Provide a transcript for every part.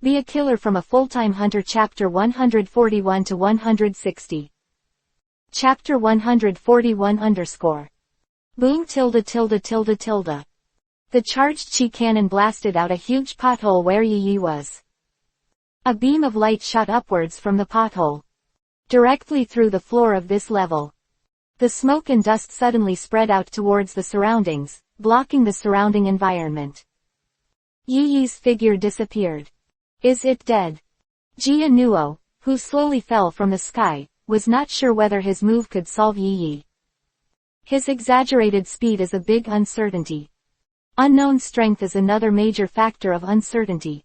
Be a killer from a full-time hunter. Chapter 141 to 160. Chapter 141 _. Boom tilde tilde tilde tilde. The charged chi cannon blasted out a huge pothole where Yi was. A beam of light shot upwards from the pothole, directly through the floor of this level. The smoke and dust suddenly spread out towards the surroundings, blocking the surrounding environment. Yi's figure disappeared. Is it dead? Jia Nuo, who slowly fell from the sky, was not sure whether his move could solve Yi. His exaggerated speed is a big uncertainty. Unknown strength is another major factor of uncertainty.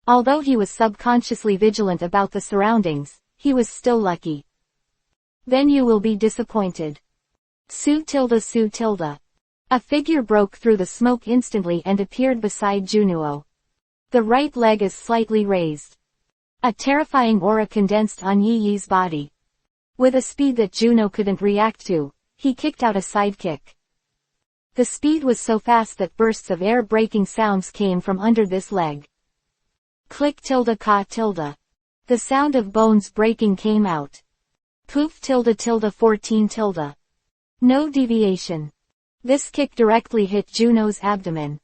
Although he was subconsciously vigilant about the surroundings, he was still lucky. Then you will be disappointed. Su tilde. A figure broke through the smoke instantly and appeared beside Junuo. The right leg is slightly raised. A terrifying aura condensed on Yi's body. With a speed that Juno couldn't react to, he kicked out a side kick. The speed was so fast that bursts of air-breaking sounds came from under this leg. Click tilde ka tilde. The sound of bones breaking came out. Poof tilde tilde 14 tilde. No deviation. This kick directly hit Juno's abdomen.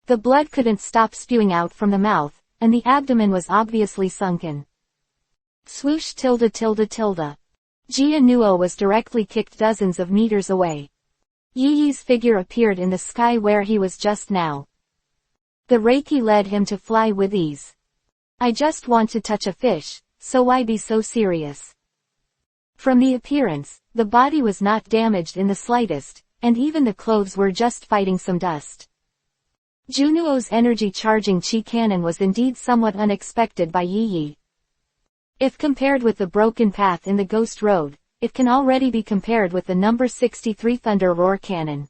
The blood couldn't stop spewing out from the mouth, and the abdomen was obviously sunken. Swoosh tilde tilde tilde. Jia Nuo was directly kicked dozens of meters away. Yi's figure appeared in the sky where he was just now. The Reiki led him to fly with ease. I just want to touch a fish, so why be so serious? From the appearance, the body was not damaged in the slightest, and even the clothes were just fighting some dust. Junuo's energy charging chi cannon was indeed somewhat unexpected by Yi. If compared with the broken path in the Ghost Road, it can already be compared with the number 63 Thunder Roar cannon.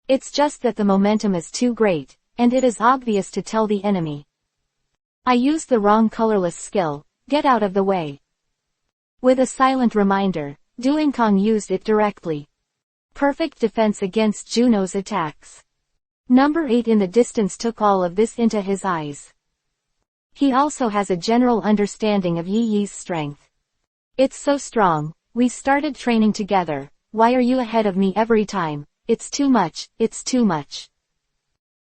It's just that the momentum is too great, and it is obvious to tell the enemy. I used the wrong colorless skill, get out of the way. With a silent reminder, Duinkong used it directly. Perfect defense against Juno's attacks. Number 8 in the distance took all of this into his eyes. He also has a general understanding of Yi's strength. It's so strong, we started training together, why are you ahead of me every time? It's too much, it's too much.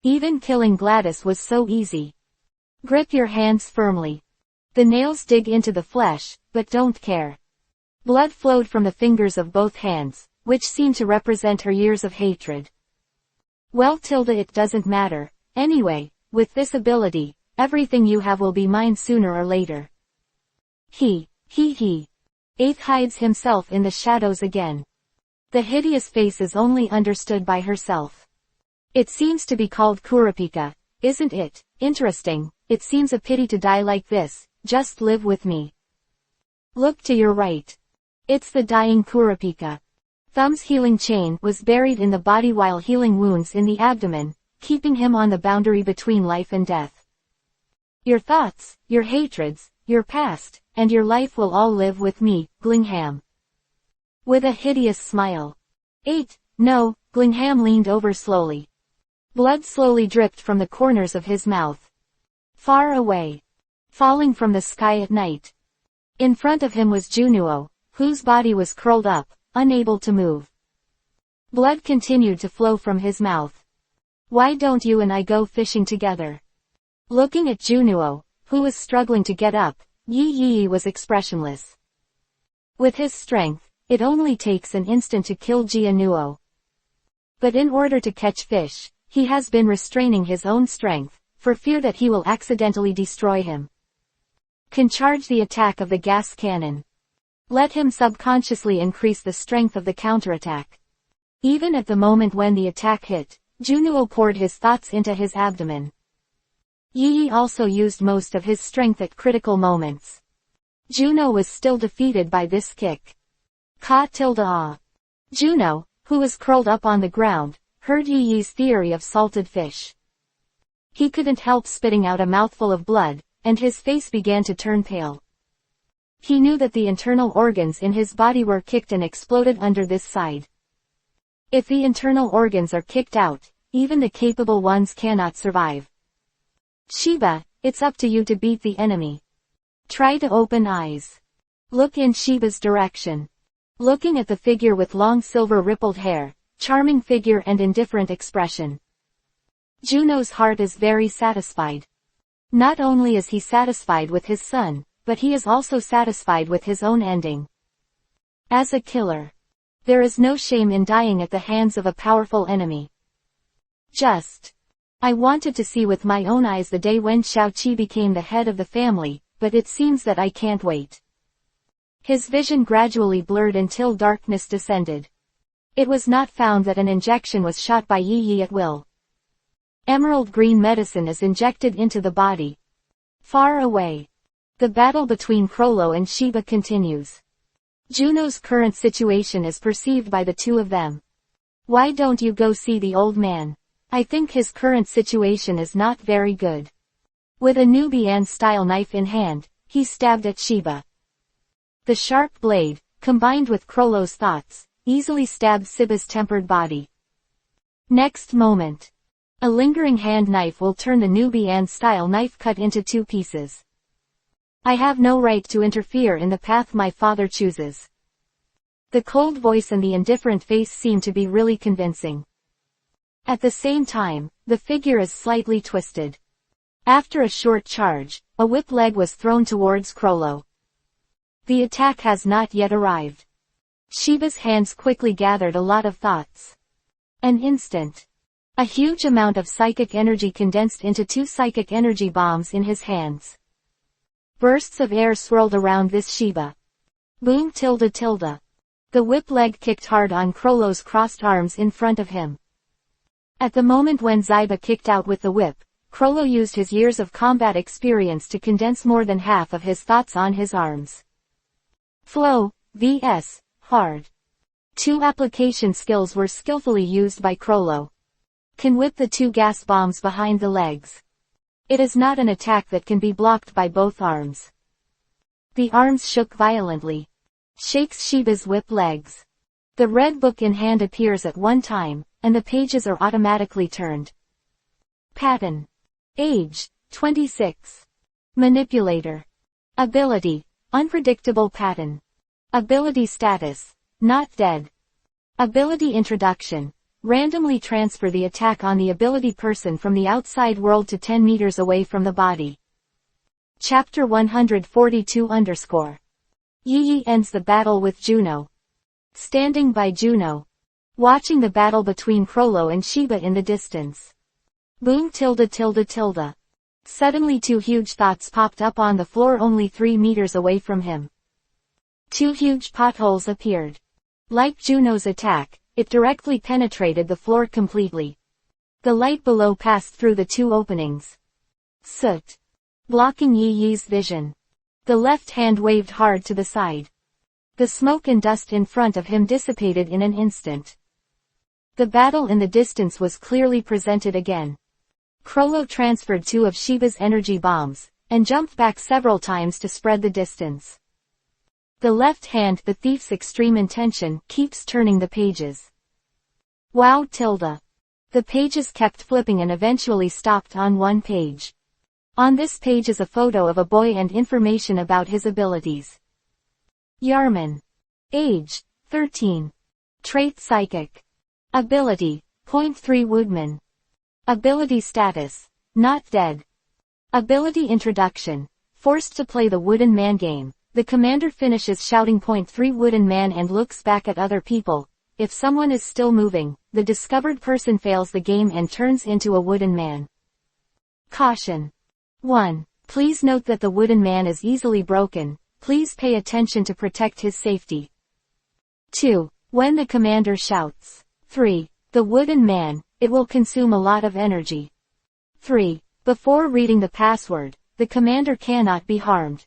Even killing Gladys was so easy. Grip your hands firmly. The nails dig into the flesh, but don't care. Blood flowed from the fingers of both hands, which seemed to represent her years of hatred. Well tilde it doesn't matter, anyway, with this ability, everything you have will be mine sooner or later. He. 8th hides himself in the shadows again. The hideous face is only understood by herself. It seems to be called Kurapika, isn't it? Interesting, it seems a pity to die like this, just live with me. Look to your right. It's the dying Kurapika. Thumb's healing chain was buried in the body while healing wounds in the abdomen, keeping him on the boundary between life and death. Your thoughts, your hatreds, your past, and your life will all live with me, Glingham. With a hideous smile. 8, no, Glingham leaned over slowly. Blood slowly dripped from the corners of his mouth. Far away. Falling from the sky at night. In front of him was Junuo, whose body was curled up, unable to move. Blood continued to flow from his mouth. Why don't you and I go fishing together? Looking at Junuo, who was struggling to get up, Yi was expressionless. With his strength, it only takes an instant to kill Jia Nuo. But in order to catch fish, he has been restraining his own strength, for fear that he will accidentally destroy him. Can charge the attack of the gas cannon. Let him subconsciously increase the strength of the counterattack. Even at the moment when the attack hit, Junuo poured his thoughts into his abdomen. Yi also used most of his strength at critical moments. Juno was still defeated by this kick. Ka tilde ah. Juno, who was curled up on the ground, heard Yi's theory of salted fish. He couldn't help spitting out a mouthful of blood, and his face began to turn pale. He knew that the internal organs in his body were kicked and exploded under this side. If the internal organs are kicked out, even the capable ones cannot survive. Shiba, It's up to you to beat the enemy. Try to open eyes. Look in Shiba's direction. Looking at the figure with long silver rippled hair, charming figure and indifferent expression. Juno's heart is very satisfied. Not only is he satisfied with his son, but he is also satisfied with his own ending. As a killer, there is no shame in dying at the hands of a powerful enemy. I wanted to see with my own eyes the day when Xiaoqi became the head of the family, but it seems that I can't wait. His vision gradually blurred until darkness descended. It was not found that an injection was shot by Yi Yi at will. Emerald green medicine is injected into the body. Far away. The battle between Crollo and Shiba continues. Juno's current situation is perceived by the two of them. Why don't you go see the old man? I think his current situation is not very good. With a Nubian-style knife in hand, he stabbed at Shiba. The sharp blade, combined with Crollo's thoughts, easily stabbed Shiba's tempered body. Next moment, a lingering hand knife will turn the Nubian-style knife cut into two pieces. I have no right to interfere in the path my father chooses. The cold voice and the indifferent face seem to be really convincing. At the same time, the figure is slightly twisted. After a short charge, a whip leg was thrown towards Crollo. The attack has not yet arrived. Shiba's hands quickly gathered a lot of thoughts. An instant. A huge amount of psychic energy condensed into two psychic energy bombs in his hands. Bursts of air swirled around this Shiba. Boom tilde tilde. The whip leg kicked hard on Crollo's crossed arms in front of him. At the moment when Xiba kicked out with the whip, Crollo used his years of combat experience to condense more than half of his thoughts on his arms. Flow, vs. Hard. Two application skills were skillfully used by Crollo. Can whip the two gas bombs behind the legs. It is not an attack that can be blocked by both arms. The arms shook violently. Shakes Shiba's whip legs. The red book in hand appears at one time, and the pages are automatically turned. Pattern. Age, 26. Manipulator. Ability, unpredictable pattern. Ability status, not dead. Ability introduction. Randomly transfer the attack on the ability person from the outside world to 10 meters away from the body. Chapter 142 Yi Yi ends the battle with Juno. Standing by Juno. Watching the battle between Crollo and Shiba in the distance. Boom tilde tilde tilde. Suddenly two huge thoughts popped up on the floor only 3 meters away from him. Two huge potholes appeared. Like Juno's attack, it directly penetrated the floor completely. The light below passed through the two openings. Soot. Blocking Yi Yi's vision. The left hand waved hard to the side. The smoke and dust in front of him dissipated in an instant. The battle in the distance was clearly presented again. Crollo transferred 2 of Shiba's energy bombs, and jumped back several times to spread the distance. The left hand, the thief's extreme intention, keeps turning the pages. Wow tilde. The pages kept flipping and eventually stopped on one page. On this page is a photo of a boy and information about his abilities. Yarman. Age, 13. Trait psychic. Ability, 0.3 Woodman. Ability status, not dead. Ability introduction. Forced to play the Wooden Man game. The commander finishes shouting 0.3 Wooden Man and looks back at other people. If someone is still moving, the discovered person fails the game and turns into a Wooden Man. Caution. 1. Please note that the Wooden Man is easily broken. Please pay attention to protect his safety. 2. When the commander shouts 3. The Wooden Man, it will consume a lot of energy. 3. Before reading the password, the commander cannot be harmed.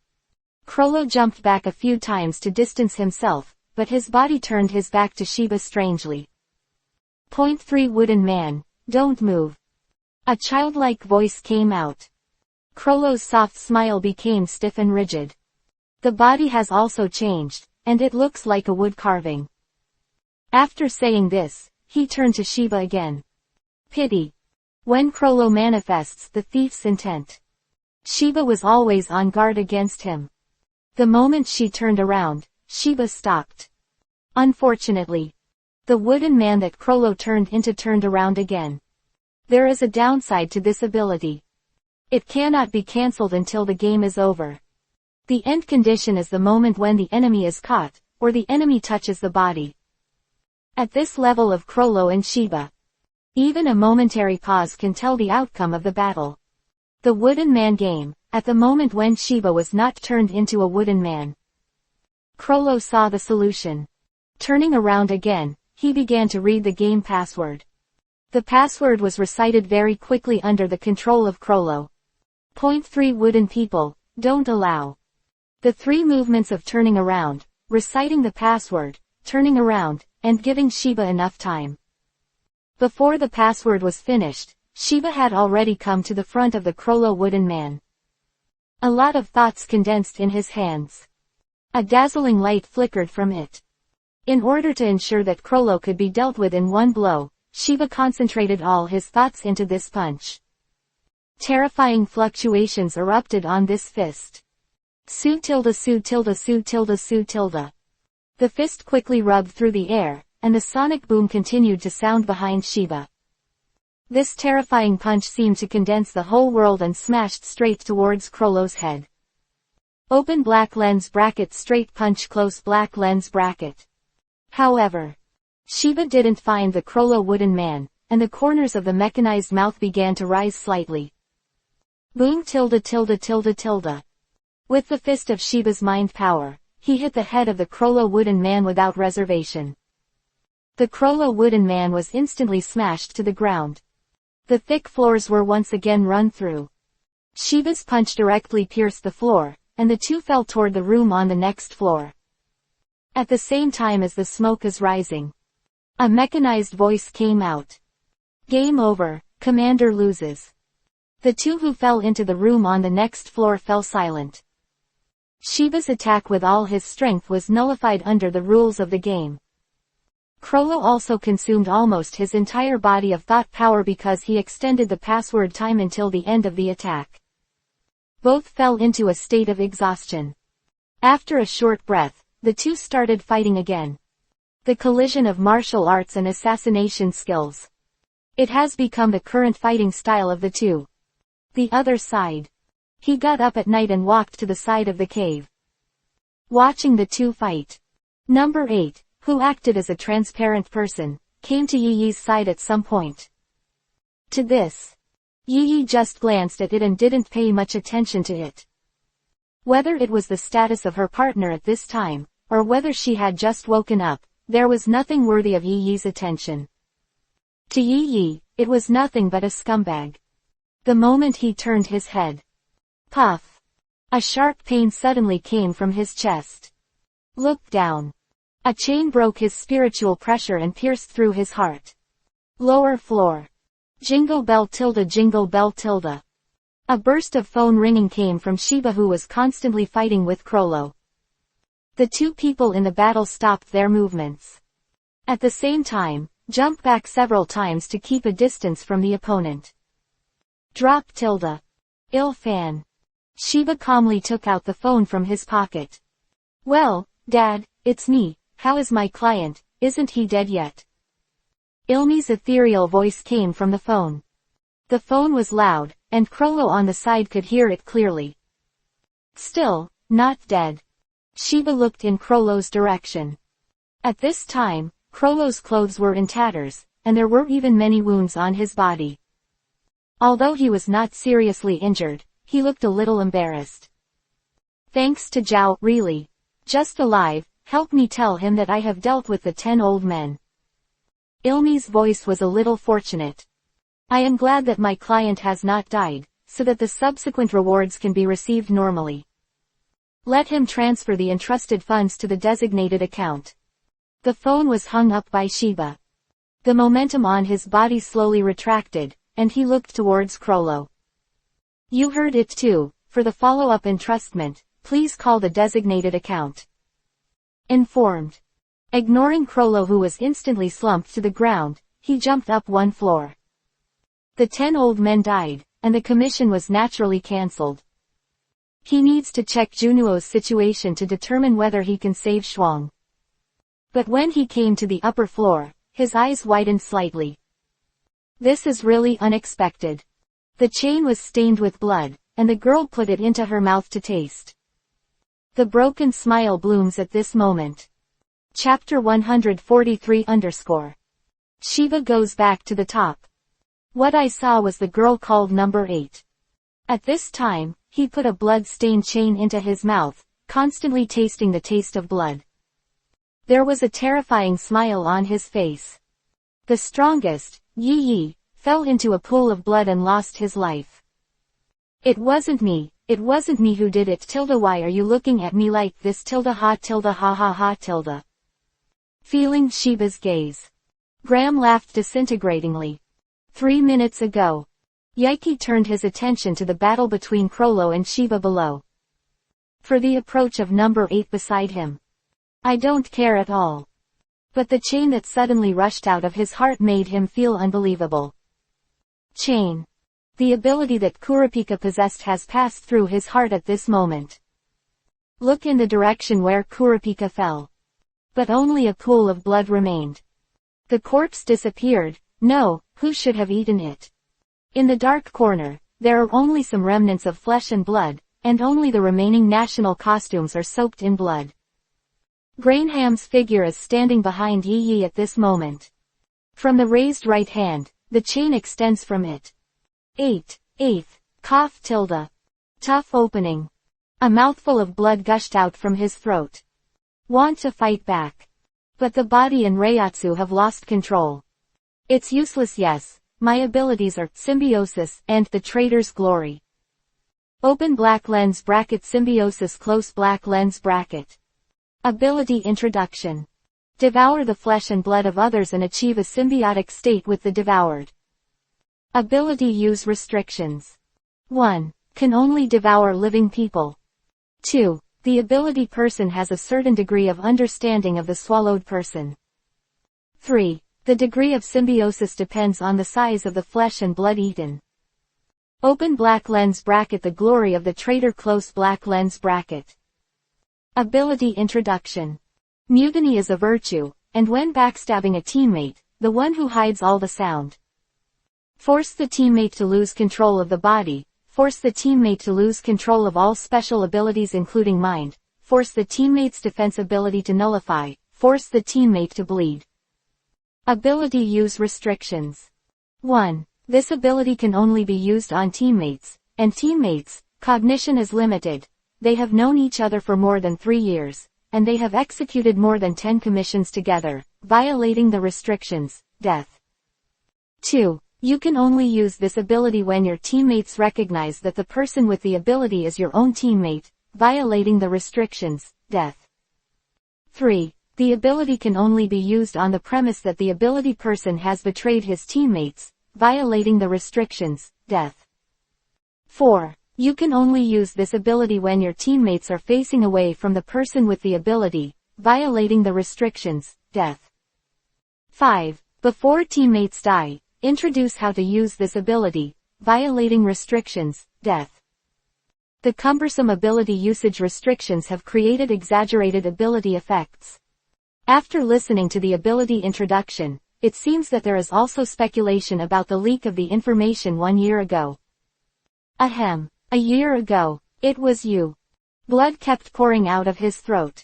Crollo jumped back a few times to distance himself, but his body turned his back to Shiba strangely. 0.3 Wooden Man, don't move. A childlike voice came out. Crollo's soft smile became stiff and rigid. The body has also changed, and it looks like a wood carving. After saying this, he turned to Shiba again. Pity. When Crollo manifests the thief's intent. Shiba was always on guard against him. The moment she turned around, Shiba stopped. Unfortunately, the wooden man that Krollo turned into turned around again. There is a downside to this ability. It cannot be cancelled until the game is over. The end condition is the moment when the enemy is caught, or the enemy touches the body. At this level of Krollo and Shiba, even a momentary pause can tell the outcome of the battle. The wooden man game, at the moment when Shiba was not turned into a wooden man. Krollo saw the solution. Turning around again, he began to read the game password. The password was recited very quickly under the control of Krollo. Point 3 Wooden people, don't allow. The 3 movements of turning around, reciting the password, turning around, and giving Shiba enough time. Before the password was finished, Shiba had already come to the front of the Krollo wooden man. A lot of thoughts condensed in his hands. A dazzling light flickered from it. In order to ensure that Krollo could be dealt with in one blow, Shiba concentrated all his thoughts into this punch. Terrifying fluctuations erupted on this fist. Su tilde su tilde su tilde su tilde. The fist quickly rubbed through the air, and the sonic boom continued to sound behind Shiba. This terrifying punch seemed to condense the whole world and smashed straight towards Krollo's head. Open black lens bracket straight punch close black lens bracket. However, Shiba didn't find the Krollo wooden man, and the corners of the mechanized mouth began to rise slightly. Boom tilde tilde tilde tilde. With the fist of Shiba's mind power, he hit the head of the Krollo wooden man without reservation. The Krollo wooden man was instantly smashed to the ground. The thick floors were once again run through. Shiba's punch directly pierced the floor, and the two fell toward the room on the next floor. At the same time as the smoke is rising, a mechanized voice came out. Game over, Commander loses. The two who fell into the room on the next floor fell silent. Shiba's attack with all his strength was nullified under the rules of the game. Krollo also consumed almost his entire body of thought power because he extended the password time until the end of the attack. Both fell into a state of exhaustion. After a short breath, the two started fighting again. The collision of martial arts and assassination skills. It has become the current fighting style of the two. The other side. He got up at night and walked to the side of the cave, watching the two fight. Number 8, who acted as a transparent person, came to Yi Yi's side at some point. To this, Yi Yi just glanced at it and didn't pay much attention to it. Whether it was the status of her partner at this time, or whether she had just woken up, there was nothing worthy of Yi Yi's attention. To Yi Yi, it was nothing but a scumbag. The moment he turned his head, puff! A sharp pain suddenly came from his chest. Looked down. A chain broke his spiritual pressure and pierced through his heart. Lower floor. Jingle bell tilde jingle bell tilde. A burst of phone ringing came from Shiba, who was constantly fighting with Krollo. The two people in the battle stopped their movements. At the same time, jump back several times to keep a distance from the opponent. Drop tilde. Ill fan. Shiba calmly took out the phone from his pocket. Well, Dad, it's me. How is my client, isn't he dead yet? Ilmi's ethereal voice came from the phone. The phone was loud, and Krollo on the side could hear it clearly. Still, not dead. Shiba looked in Krollo's direction. At this time, Krollo's clothes were in tatters, and there were even many wounds on his body. Although he was not seriously injured, he looked a little embarrassed. Thanks to Zhao, really. Just alive. Help me tell him that I have dealt with the 10 old men. Ilmi's voice was a little fortunate. I am glad that my client has not died, so that the subsequent rewards can be received normally. Let him transfer the entrusted funds to the designated account. The phone was hung up by Shiba. The momentum on his body slowly retracted, and he looked towards Krollo. You heard it too. For the follow-up entrustment, please call the designated account. Informed. Ignoring Krollo, who was instantly slumped to the ground, he jumped up one floor. The 10 old men died, and the commission was naturally cancelled. He needs to check Junuo's situation to determine whether he can save Shuang. But when he came to the upper floor, his eyes widened slightly. This is really unexpected. The chain was stained with blood, and the girl put it into her mouth to taste. The broken smile blooms at this moment. Chapter 143_. Shiva goes back to the top. What I saw was the girl called number 8. At this time, he put a blood-stained chain into his mouth, constantly tasting the taste of blood. There was a terrifying smile on his face. The strongest, Yi, fell into a pool of blood and lost his life. It wasn't me who did it. Why are you looking at me like this? Ha ha ha ha. Feeling Shiva's gaze, Graham laughed disintegratingly. 3 minutes ago, Yaiki turned his attention to the battle between Krollo and Shiva below. For the approach of number 8 beside him. I don't care at all. But the chain that suddenly rushed out of his heart made him feel unbelievable. Chain. The ability that Kurapika possessed has passed through his heart at this moment. Look in the direction where Kurapika fell. But only a pool of blood remained. The corpse disappeared. No, who should have eaten it? In the dark corner, there are only some remnants of flesh and blood, and only the remaining national costumes are soaked in blood. Grainham's figure is standing behind Yi at this moment. From the raised right hand, the chain extends from it. 8th, cough tilde. Tough opening. A mouthful of blood gushed out from his throat. Want to fight back. But the body and Reiatsu have lost control. It's useless. Yes, my abilities are symbiosis and the traitor's glory. Open black lens bracket symbiosis close black lens bracket. Ability introduction. Devour the flesh and blood of others and achieve a symbiotic state with the devoured. Ability use restrictions. 1. Can only devour living people. 2. The ability person has a certain degree of understanding of the swallowed person. 3. The degree of symbiosis depends on the size of the flesh and blood eaten. Open black lens bracket the glory of the traitor close black lens bracket. Ability introduction. Mutiny is a virtue, and when backstabbing a teammate, the one who hides all the sound. Force the teammate to lose control of the body, force the teammate to lose control of all special abilities including mind, force the teammate's defense ability to nullify, force the teammate to bleed. Ability use restrictions. 1. This ability can only be used on teammates, and teammates, cognition is limited. They have known each other for more than 3 years, and they have executed more than 10 commissions together, violating the restrictions, death. 2. You can only use this ability when your teammates recognize that the person with the ability is your own teammate, violating the restrictions, death. 3. The ability can only be used on the premise that the ability person has betrayed his teammates, violating the restrictions, death. 4. You can only use this ability when your teammates are facing away from the person with the ability, violating the restrictions, death. 5. Before teammates die, introduce how to use this ability, violating restrictions, death. The cumbersome ability usage restrictions have created exaggerated ability effects. After listening to the ability introduction, it seems that there is also speculation about the leak of the information 1 year ago. Ahem. A year ago, it was you. Blood kept pouring out of his throat.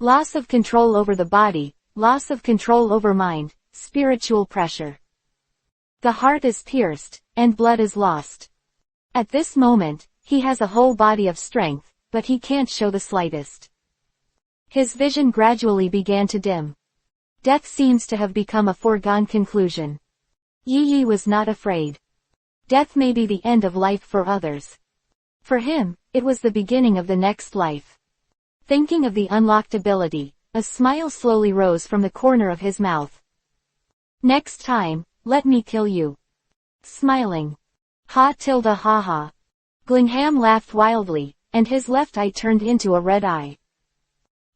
Loss of control over the body, loss of control over mind, spiritual pressure. The heart is pierced, and blood is lost. At this moment, he has a whole body of strength, but he can't show the slightest. His vision gradually began to dim. Death seems to have become a foregone conclusion. Yi was not afraid. Death may be the end of life for others. For him, it was the beginning of the next life. Thinking of the unlocked ability, a smile slowly rose from the corner of his mouth. Next time, let me kill you. Smiling. Ha ha. Glingham laughed wildly, and his left eye turned into a red eye.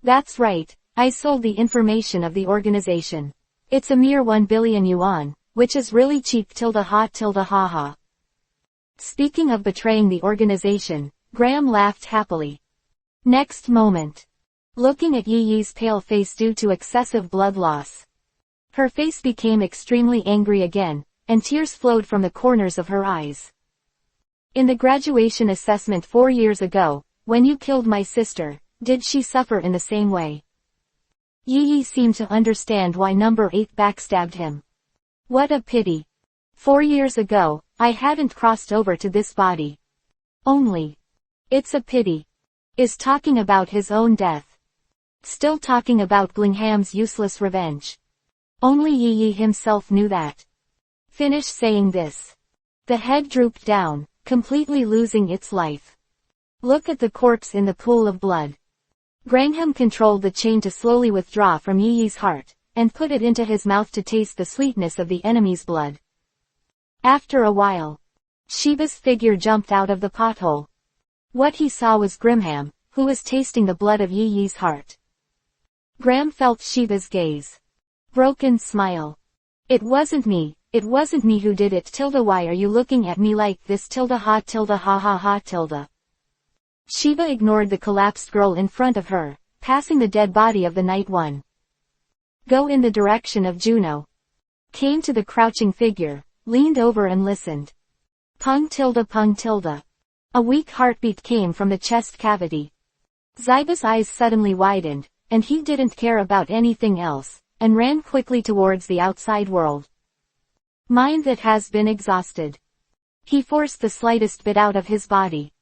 That's right, I sold the information of the organization. It's a mere 1 billion yuan, which is really cheap ha ha. Speaking of betraying the organization, Graham laughed happily. Next moment, looking at Yi Yi's pale face due to excessive blood loss, her face became extremely angry again, and tears flowed from the corners of her eyes. In the graduation assessment 4 years ago, when you killed my sister, did she suffer in the same way? Yi Yi seemed to understand why number 8 backstabbed him. What a pity. 4 years ago, I hadn't crossed over to this body. Only. It's a pity. Is talking about his own death. Still talking about Glingham's useless revenge. Only Yi Yi himself knew that. Finish saying this. The head drooped down, completely losing its life. Look at the corpse in the pool of blood. Graham controlled the chain to slowly withdraw from Yi Yi's heart, and put it into his mouth to taste the sweetness of the enemy's blood. After a while, Sheba's figure jumped out of the pothole. What he saw was Grimham, who was tasting the blood of Yi Yi's heart. Graham felt Sheba's gaze. Broken smile. It wasn't me who did it. Why are you looking at me like this? Ha ha ha. Sheba ignored the collapsed girl in front of her, passing the dead body of the Night One. Go in the direction of Juno. Came to the crouching figure, leaned over and listened. Pung. A weak heartbeat came from the chest cavity. Zyba's eyes suddenly widened, and he didn't care about anything else, and ran quickly towards the outside world. Mind that has been exhausted. He forced the slightest bit out of his body.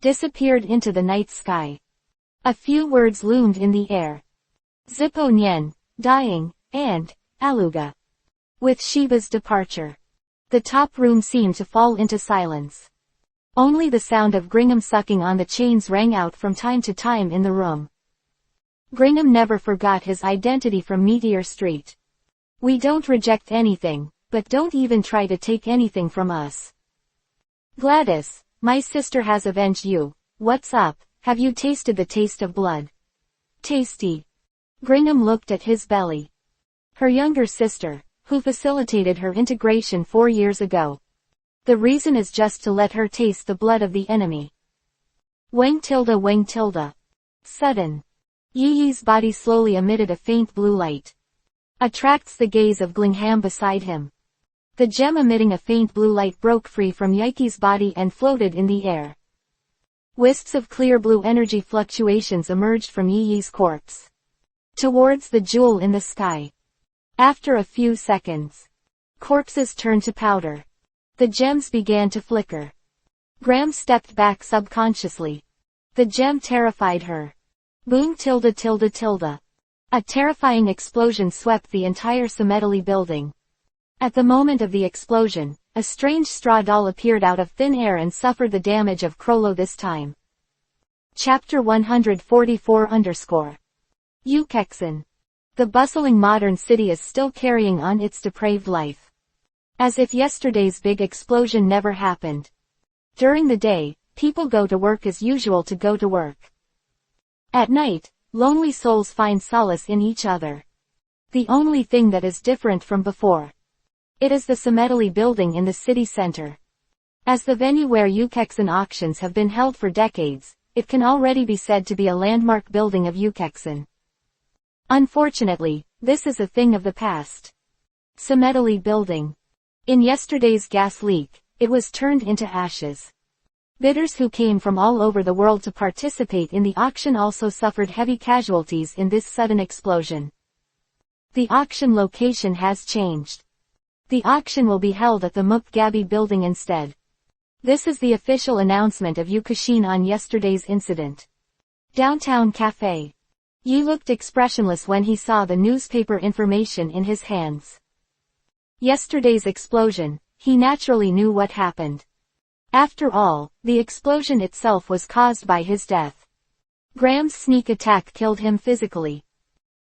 Disappeared into the night sky. A few words loomed in the air. Zippo Nyen, dying, and Aluga. With Sheba's departure, the top room seemed to fall into silence. Only the sound of Gringham sucking on the chains rang out from time to time in the room. Gringham never forgot his identity from Meteor Street. We don't reject anything, but don't even try to take anything from us. Gladys, my sister has avenged you. What's up? Have you tasted the taste of blood? Tasty. Gringham looked at his belly. Her younger sister, who facilitated her integration 4 years ago. The reason is just to let her taste the blood of the enemy. Wang tilde. Sudden. Yi Yi's body slowly emitted a faint blue light. Attracts the gaze of Glingham beside him. The gem emitting a faint blue light broke free from Yiki's body and floated in the air. Wisps of clear blue energy fluctuations emerged from Yi Yi's corpse. Towards the jewel in the sky. After a few seconds, corpses turned to powder. The gems began to flicker. Graham stepped back subconsciously. The gem terrified her. Boom. A terrifying explosion swept the entire cemetery building. At the moment of the explosion, a strange straw doll appeared out of thin air and suffered the damage of Crollo this time. Chapter 144 Ukexen. The bustling modern city is still carrying on its depraved life. As if yesterday's big explosion never happened. During the day, people go to work as usual to go to work. At night, lonely souls find solace in each other. The only thing that is different from before. It is the cemetery building in the city center. As the venue where Ukexen auctions have been held for decades, it can already be said to be a landmark building of Ukexen. Unfortunately, this is a thing of the past. Cemetery building. In yesterday's gas leak, it was turned into ashes. Bidders who came from all over the world to participate in the auction also suffered heavy casualties in this sudden explosion. The auction location has changed. The auction will be held at the Mukgabi building instead. This is the official announcement of Ukexen on yesterday's incident. Downtown Cafe. Yi looked expressionless when he saw the newspaper information in his hands. Yesterday's explosion, he naturally knew what happened. After all, the explosion itself was caused by his death. Graham's sneak attack killed him physically.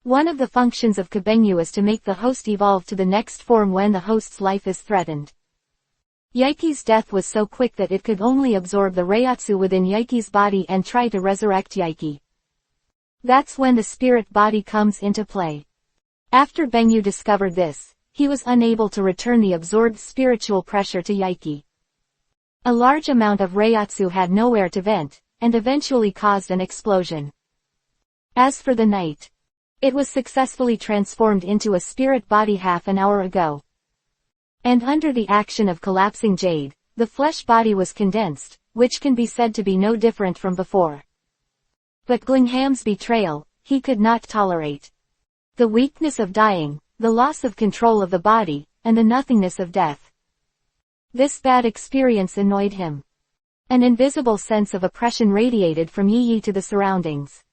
One of the functions of Kabengu is to make the host evolve to the next form when the host's life is threatened. Yiki's death was so quick that it could only absorb the Reiatsu within Yiki's body and try to resurrect Yiki. That's when the spirit body comes into play. After Bengu discovered this, he was unable to return the absorbed spiritual pressure to Yiki. A large amount of reiatsu had nowhere to vent, and eventually caused an explosion. As for the night, it was successfully transformed into a spirit body half an hour ago. And under the action of collapsing jade, the flesh body was condensed, which can be said to be no different from before. But Glingham's betrayal, he could not tolerate. The weakness of dying, the loss of control of the body, and the nothingness of death. This bad experience annoyed him. An invisible sense of oppression radiated from Yi to the surroundings.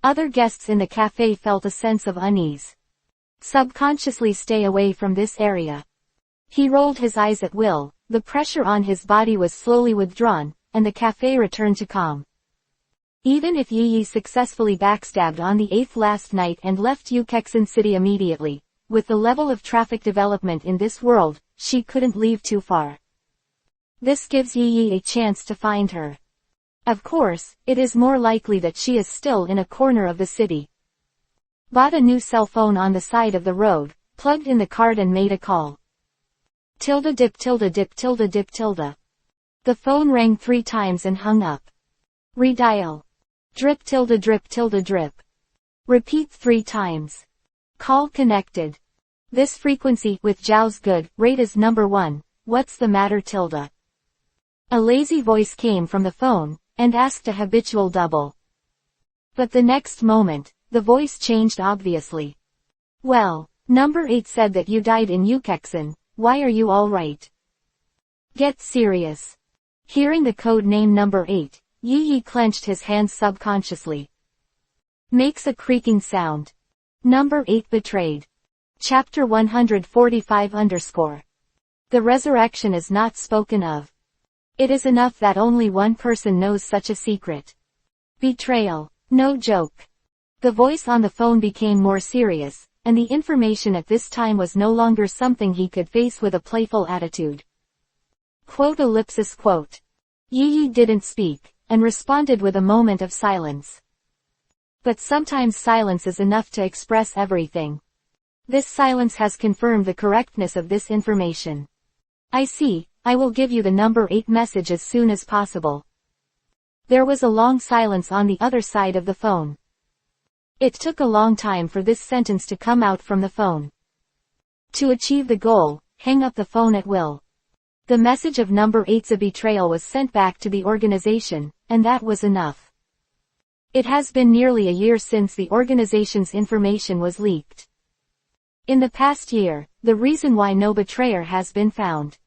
Other guests in the cafe felt a sense of unease. Subconsciously stay away from this area. He rolled his eyes at will, the pressure on his body was slowly withdrawn, and the cafe returned to calm. Even if Yi successfully backstabbed on the 8th last night and left Ukexin City immediately, with the level of traffic development in this world, she couldn't leave too far. This gives Yi a chance to find her. Of course, it is more likely that she is still in a corner of the city. Bought a new cell phone on the side of the road, plugged in the card and made a call. Tilde dip tilde dip tilde dip tilde. The phone rang 3 times and hung up. Redial. Drip tilde drip tilde drip. Repeat 3 times. Call connected. This frequency with Zhao's good rate is number 1. What's the matter tilde? A lazy voice came from the phone, and asked a habitual double. But the next moment, the voice changed obviously. Well, number 8 said that you died in Ukexin, why are you alright? Get serious. Hearing the code name number 8, Yi clenched his hands subconsciously. Makes a creaking sound. Number 8 betrayed. Chapter 145 _ The resurrection is not spoken of. It is enough that only one person knows such a secret. Betrayal. No joke. The voice on the phone became more serious, and the information at this time was no longer something he could face with a playful attitude. Quote ellipsis quote. Yi didn't speak, and responded with a moment of silence. But sometimes silence is enough to express everything. This silence has confirmed the correctness of this information. I see, I will give you the number 8 message as soon as possible. There was a long silence on the other side of the phone. It took a long time for this sentence to come out from the phone. To achieve the goal, hang up the phone at will. The message of number 8's betrayal was sent back to the organization, and that was enough. It has been nearly a year since the organization's information was leaked. In the past year, the reason why no betrayer has been found.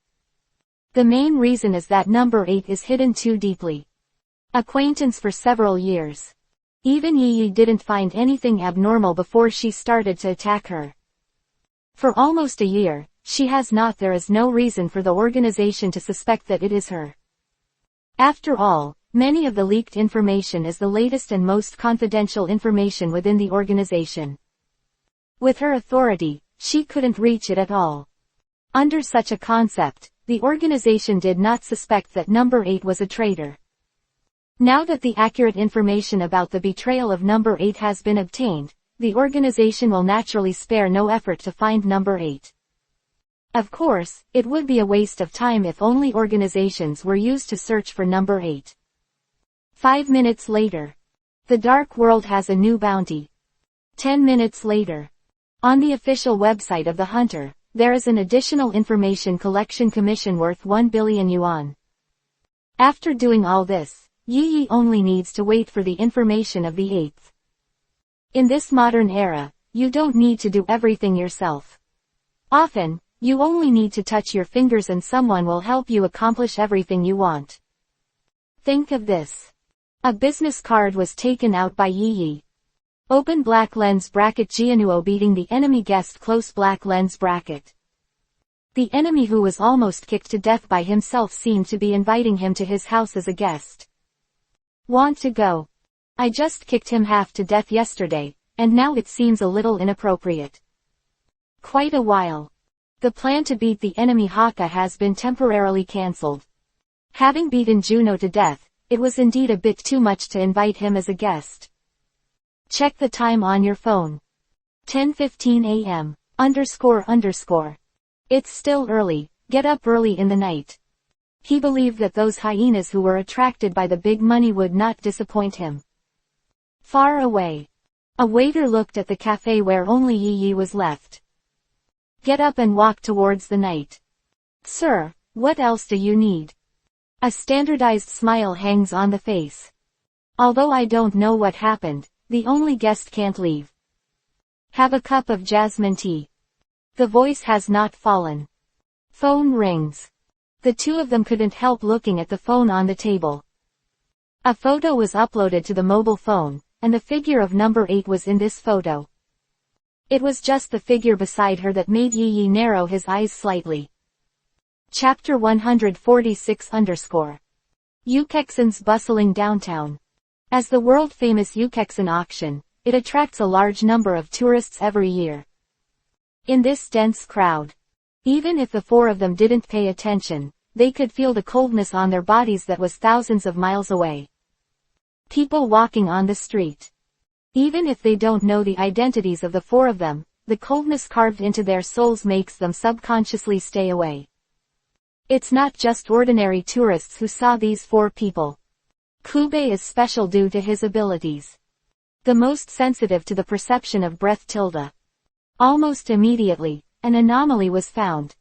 The main reason is that number 8 is hidden too deeply. Acquaintance for several years. Even Yi didn't find anything abnormal before she started to attack her. For almost a year, she has not. There is no reason for the organization to suspect that it is her. After all, many of the leaked information is the latest and most confidential information within the organization. With her authority, she couldn't reach it at all. Under such a concept, the organization did not suspect that number 8 was a traitor. Now that the accurate information about the betrayal of number 8 has been obtained, the organization will naturally spare no effort to find number 8. Of course, it would be a waste of time if only organizations were used to search for number 8. 5 minutes later. The Dark World has a new bounty. 10 minutes later. On the official website of the Hunter, there is an additional information collection commission worth 1 billion yuan. After doing all this, Yi only needs to wait for the information of the 8th. In this modern era, you don't need to do everything yourself. Often, you only need to touch your fingers and someone will help you accomplish everything you want. Think of this. A business card was taken out by Yi. Open black lens bracket Jianuo beating the enemy guest close black lens bracket. The enemy who was almost kicked to death by himself seemed to be inviting him to his house as a guest. Want to go? I just kicked him half to death yesterday, and now it seems a little inappropriate. Quite a while. The plan to beat the enemy Haka has been temporarily cancelled. Having beaten Juno to death, it was indeed a bit too much to invite him as a guest. Check the time on your phone. 10:15 a.m. ___. It's still early, get up early in the night. He believed that those hyenas who were attracted by the big money would not disappoint him. Far away. A waiter looked at the cafe where only Yi was left. Get up and walk towards the night. Sir, what else do you need? A standardized smile hangs on the face. Although I don't know what happened, the only guest can't leave. Have a cup of jasmine tea. The voice has not fallen. Phone rings. The two of them couldn't help looking at the phone on the table. A photo was uploaded to the mobile phone, and the figure of number 8 was in this photo. It was just the figure beside her that made Yi narrow his eyes slightly. Chapter 146 Ukexon's bustling downtown. As the world-famous Ukexon auction, it attracts a large number of tourists every year. In this dense crowd, even if the four of them didn't pay attention, they could feel the coldness on their bodies that was thousands of miles away. People walking on the street. Even if they don't know the identities of the four of them, the coldness carved into their souls makes them subconsciously stay away. It's not just ordinary tourists who saw these four people. Kobo is special due to his abilities. The most sensitive to the perception of breath. Almost immediately, an anomaly was found.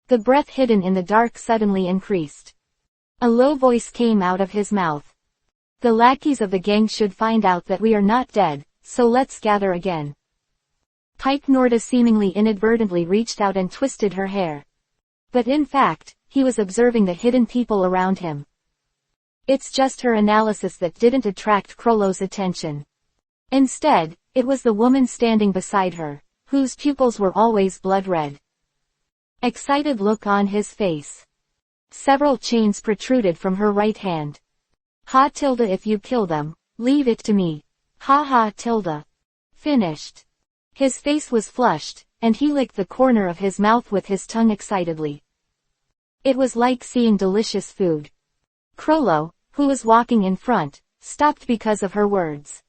The breath hidden in the dark suddenly increased. A low voice came out of his mouth. The lackeys of the gang should find out that we are not dead, so let's gather again. Pike Norda seemingly inadvertently reached out and twisted her hair. But in fact, he was observing the hidden people around him. It's just her analysis that didn't attract Krolo's attention. Instead, it was the woman standing beside her, whose pupils were always blood red. Excited look on his face. Several chains protruded from her right hand. Ha tilde if you kill them, leave it to me. Ha ha tilde. Finished. His face was flushed, and he licked the corner of his mouth with his tongue excitedly. It was like seeing delicious food. Krolo, who was walking in front, stopped because of her words.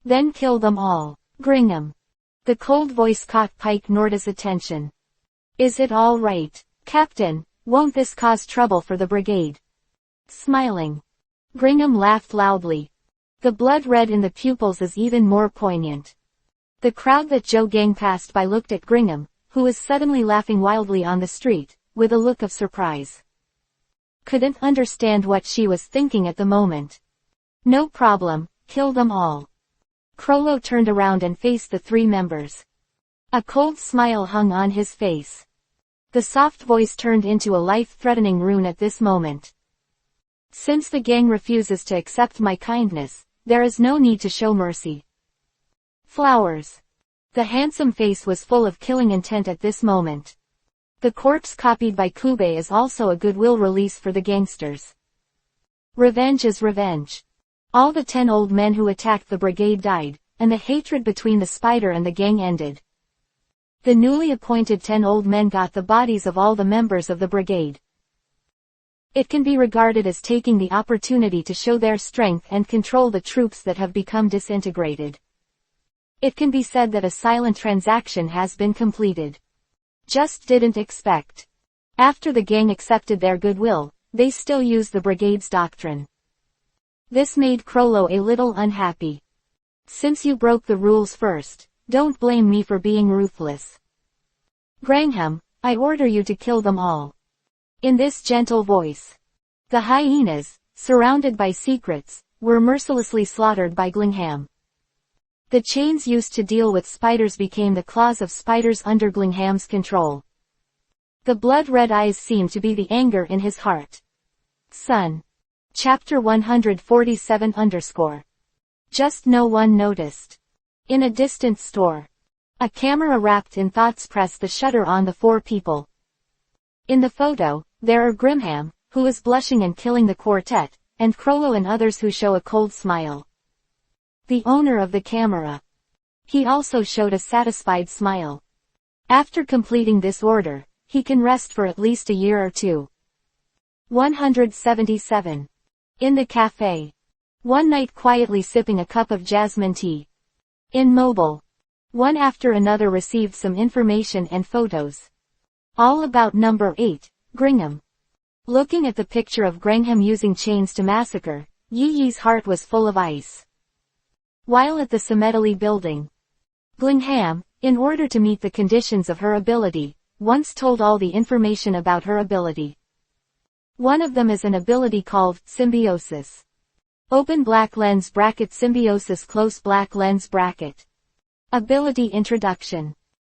Then kill them all. Gringham. The cold voice caught Pike Norda's attention. Is it all right, Captain? Won't this cause trouble for the brigade? Smiling. Gringham laughed loudly. The blood red in the pupils is even more poignant. The crowd that Joe Gang passed by looked at Gringham, who was suddenly laughing wildly on the street, with a look of surprise. Couldn't understand what she was thinking at the moment. No problem, kill them all. Krolo turned around and faced the three members. A cold smile hung on his face. The soft voice turned into a life-threatening rune at this moment. Since the gang refuses to accept my kindness, there is no need to show mercy. Flowers. The handsome face was full of killing intent at this moment. The corpse copied by Kobo is also a goodwill release for the gangsters. Revenge is revenge. All the 10 old men who attacked the brigade died, and the hatred between the spider and the gang ended. The newly appointed 10 old men got the bodies of all the members of the brigade. It can be regarded as taking the opportunity to show their strength and control the troops that have become disintegrated. It can be said that a silent transaction has been completed. Just didn't expect. After the gang accepted their goodwill, they still used the brigade's doctrine. This made Krolo a little unhappy. Since you broke the rules first, don't blame me for being ruthless. Grangham, I order you to kill them all. In this gentle voice. The hyenas, surrounded by secrets, were mercilessly slaughtered by Glingham. The chains used to deal with spiders became the claws of spiders under Glingham's control. The blood-red eyes seemed to be the anger in his heart. Son. Chapter 147 Just no one noticed. In a distant store. A camera wrapped in thoughts pressed the shutter on the four people. In the photo, there are Grimham, who is blushing and killing the quartet, and Krolo and others who show a cold smile. The owner of the camera. He also showed a satisfied smile. After completing this order, he can rest for at least a year or two. 177. In the cafe. One night quietly sipping a cup of jasmine tea. In mobile. One after another received some information and photos. All about number 8, Gringham. Looking at the picture of Grangham using chains to massacre, Yi Yi's heart was full of ice. While at the Cemetery building, Glingham, in order to meet the conditions of her ability, once told all the information about her ability. One of them is an ability called symbiosis. Open black lens bracket symbiosis close black lens bracket. Ability introduction.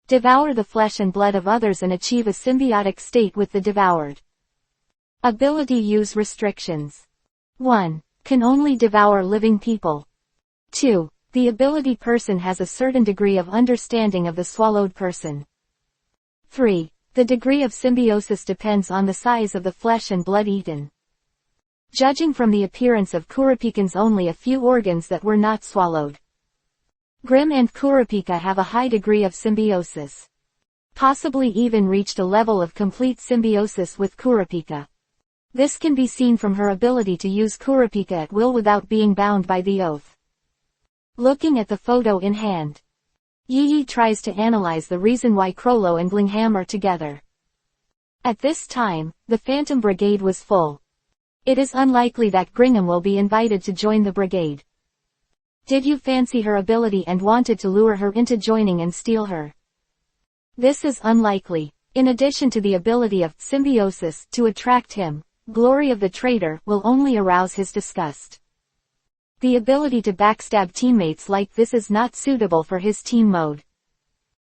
Devour the flesh and blood of others and achieve a symbiotic state with the devoured. Ability use restrictions. 1. Can only devour living people. 2. The ability person has a certain degree of understanding of the swallowed person. 3. The degree of symbiosis depends on the size of the flesh and blood eaten. Judging from the appearance of Kurapika's only a few organs that were not swallowed. Grim and Kurapika have a high degree of symbiosis. Possibly even reached a level of complete symbiosis with Kurapika. This can be seen from her ability to use Kurapika at will without being bound by the oath. Looking at the photo in hand, Yi Yi tries to analyze the reason why Crollo and Glingham are together. At this time, the Phantom Brigade was full. It is unlikely that Gringham will be invited to join the brigade. Did you fancy her ability and wanted to lure her into joining and steal her? This is unlikely. In addition to the ability of symbiosis to attract him, Glory of the Traitor will only arouse his disgust. The ability to backstab teammates like this is not suitable for his team mode.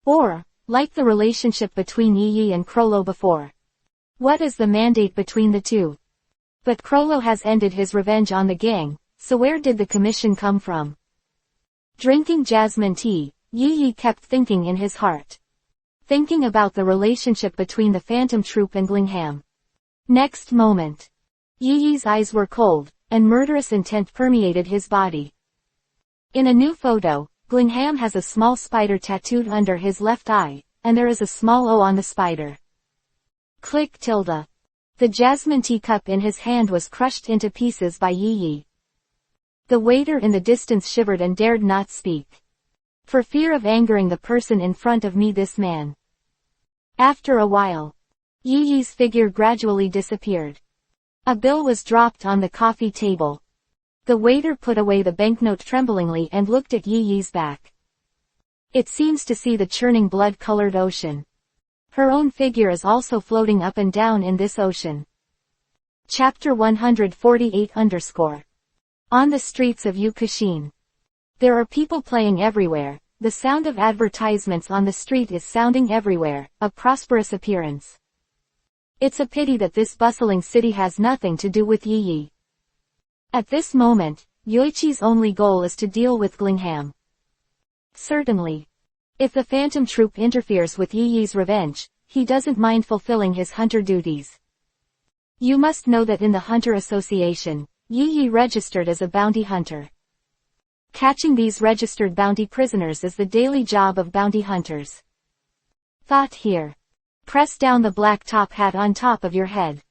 Or, like the relationship between Yi Yi and Crollo before. What is the mandate between the two? But Crollo has ended his revenge on the gang, so where did the commission come from? Drinking jasmine tea, Yi Yi kept thinking in his heart. Thinking about the relationship between the Phantom Troop and Glingham. Next moment, Yi Yi's eyes were cold, and murderous intent permeated his body. In a new photo, Glingham has a small spider tattooed under his left eye, and there is a small O on the spider. Click tilde. The jasmine tea cup in his hand was crushed into pieces by Yi Yi. The waiter in the distance shivered and dared not speak. For fear of angering the person in front of me, this man. After a while, Yi Yi's figure gradually disappeared. A bill was dropped on the coffee table. The waiter put away the banknote tremblingly and looked at Yi Yi's back. It seems to see the churning blood-colored ocean. Her own figure is also floating up and down in this ocean. Chapter 148 On the streets of Yukushin. There are people playing everywhere. The sound of advertisements on the street is sounding everywhere, a prosperous appearance. It's a pity that this bustling city has nothing to do with Yi Yi. At this moment, Yoichi's only goal is to deal with Glingham. Certainly. If the Phantom Troop interferes with Yi Yi's revenge, he doesn't mind fulfilling his hunter duties. You must know that in the Hunter Association, Yi Yi registered as a bounty hunter. Catching these registered bounty prisoners is the daily job of bounty hunters. Thought here. Press down the black top hat on top of your head. ...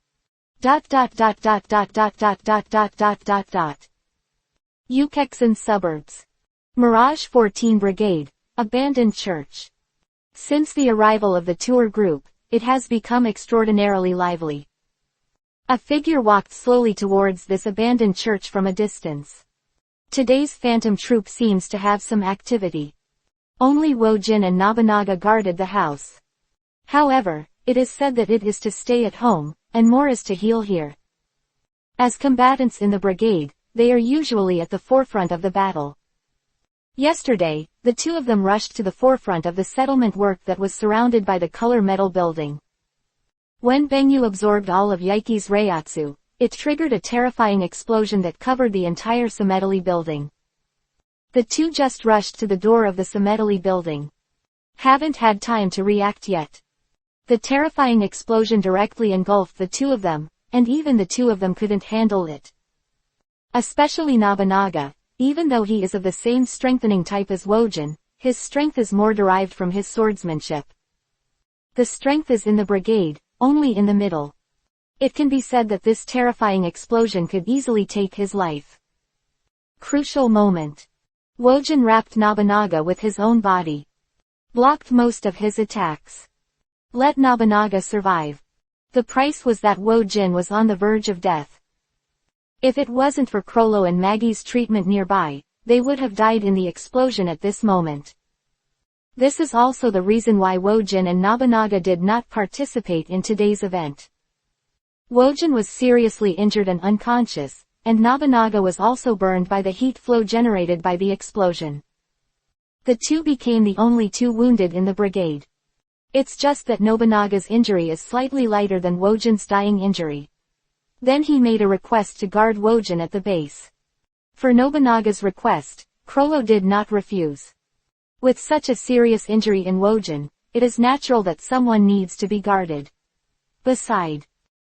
Yukexan suburbs. Mirage 14 Brigade. Abandoned church. Since the arrival of the tour group, it has become extraordinarily lively. A figure walked slowly towards this abandoned church from a distance. Today's Phantom Troop seems to have some activity. Only Wojin and Nobunaga guarded the house. However, it is said that it is to stay at home, and more is to heal here. As combatants in the brigade, they are usually at the forefront of the battle. Yesterday, the two of them rushed to the forefront of the settlement work that was surrounded by the color metal building. When Bengyu absorbed all of Yaiki's Reiatsu, it triggered a terrifying explosion that covered the entire Cemetery building. The two just rushed to the door of the Cemetery building. Haven't had time to react yet. The terrifying explosion directly engulfed the two of them, and even the two of them couldn't handle it. Especially Nobunaga. Even though he is of the same strengthening type as Wojin, his strength is more derived from his swordsmanship. The strength is in the brigade, only in the middle. It can be said that this terrifying explosion could easily take his life. Crucial moment. Wojin wrapped Nobunaga with his own body. Blocked most of his attacks. Let Nobunaga survive. The price was that Wojin was on the verge of death. If it wasn't for Krollo and Maggie's treatment nearby, they would have died in the explosion at this moment. This is also the reason why Wojin and Nobunaga did not participate in today's event. Wojin was seriously injured and unconscious, and Nobunaga was also burned by the heat flow generated by the explosion. The two became the only two wounded in the brigade. It's just that Nobunaga's injury is slightly lighter than Wojin's dying injury. Then he made a request to guard Wojin at the base. For Nobunaga's request, Krollo did not refuse. With such a serious injury in Wojin, it is natural that someone needs to be guarded. Besides,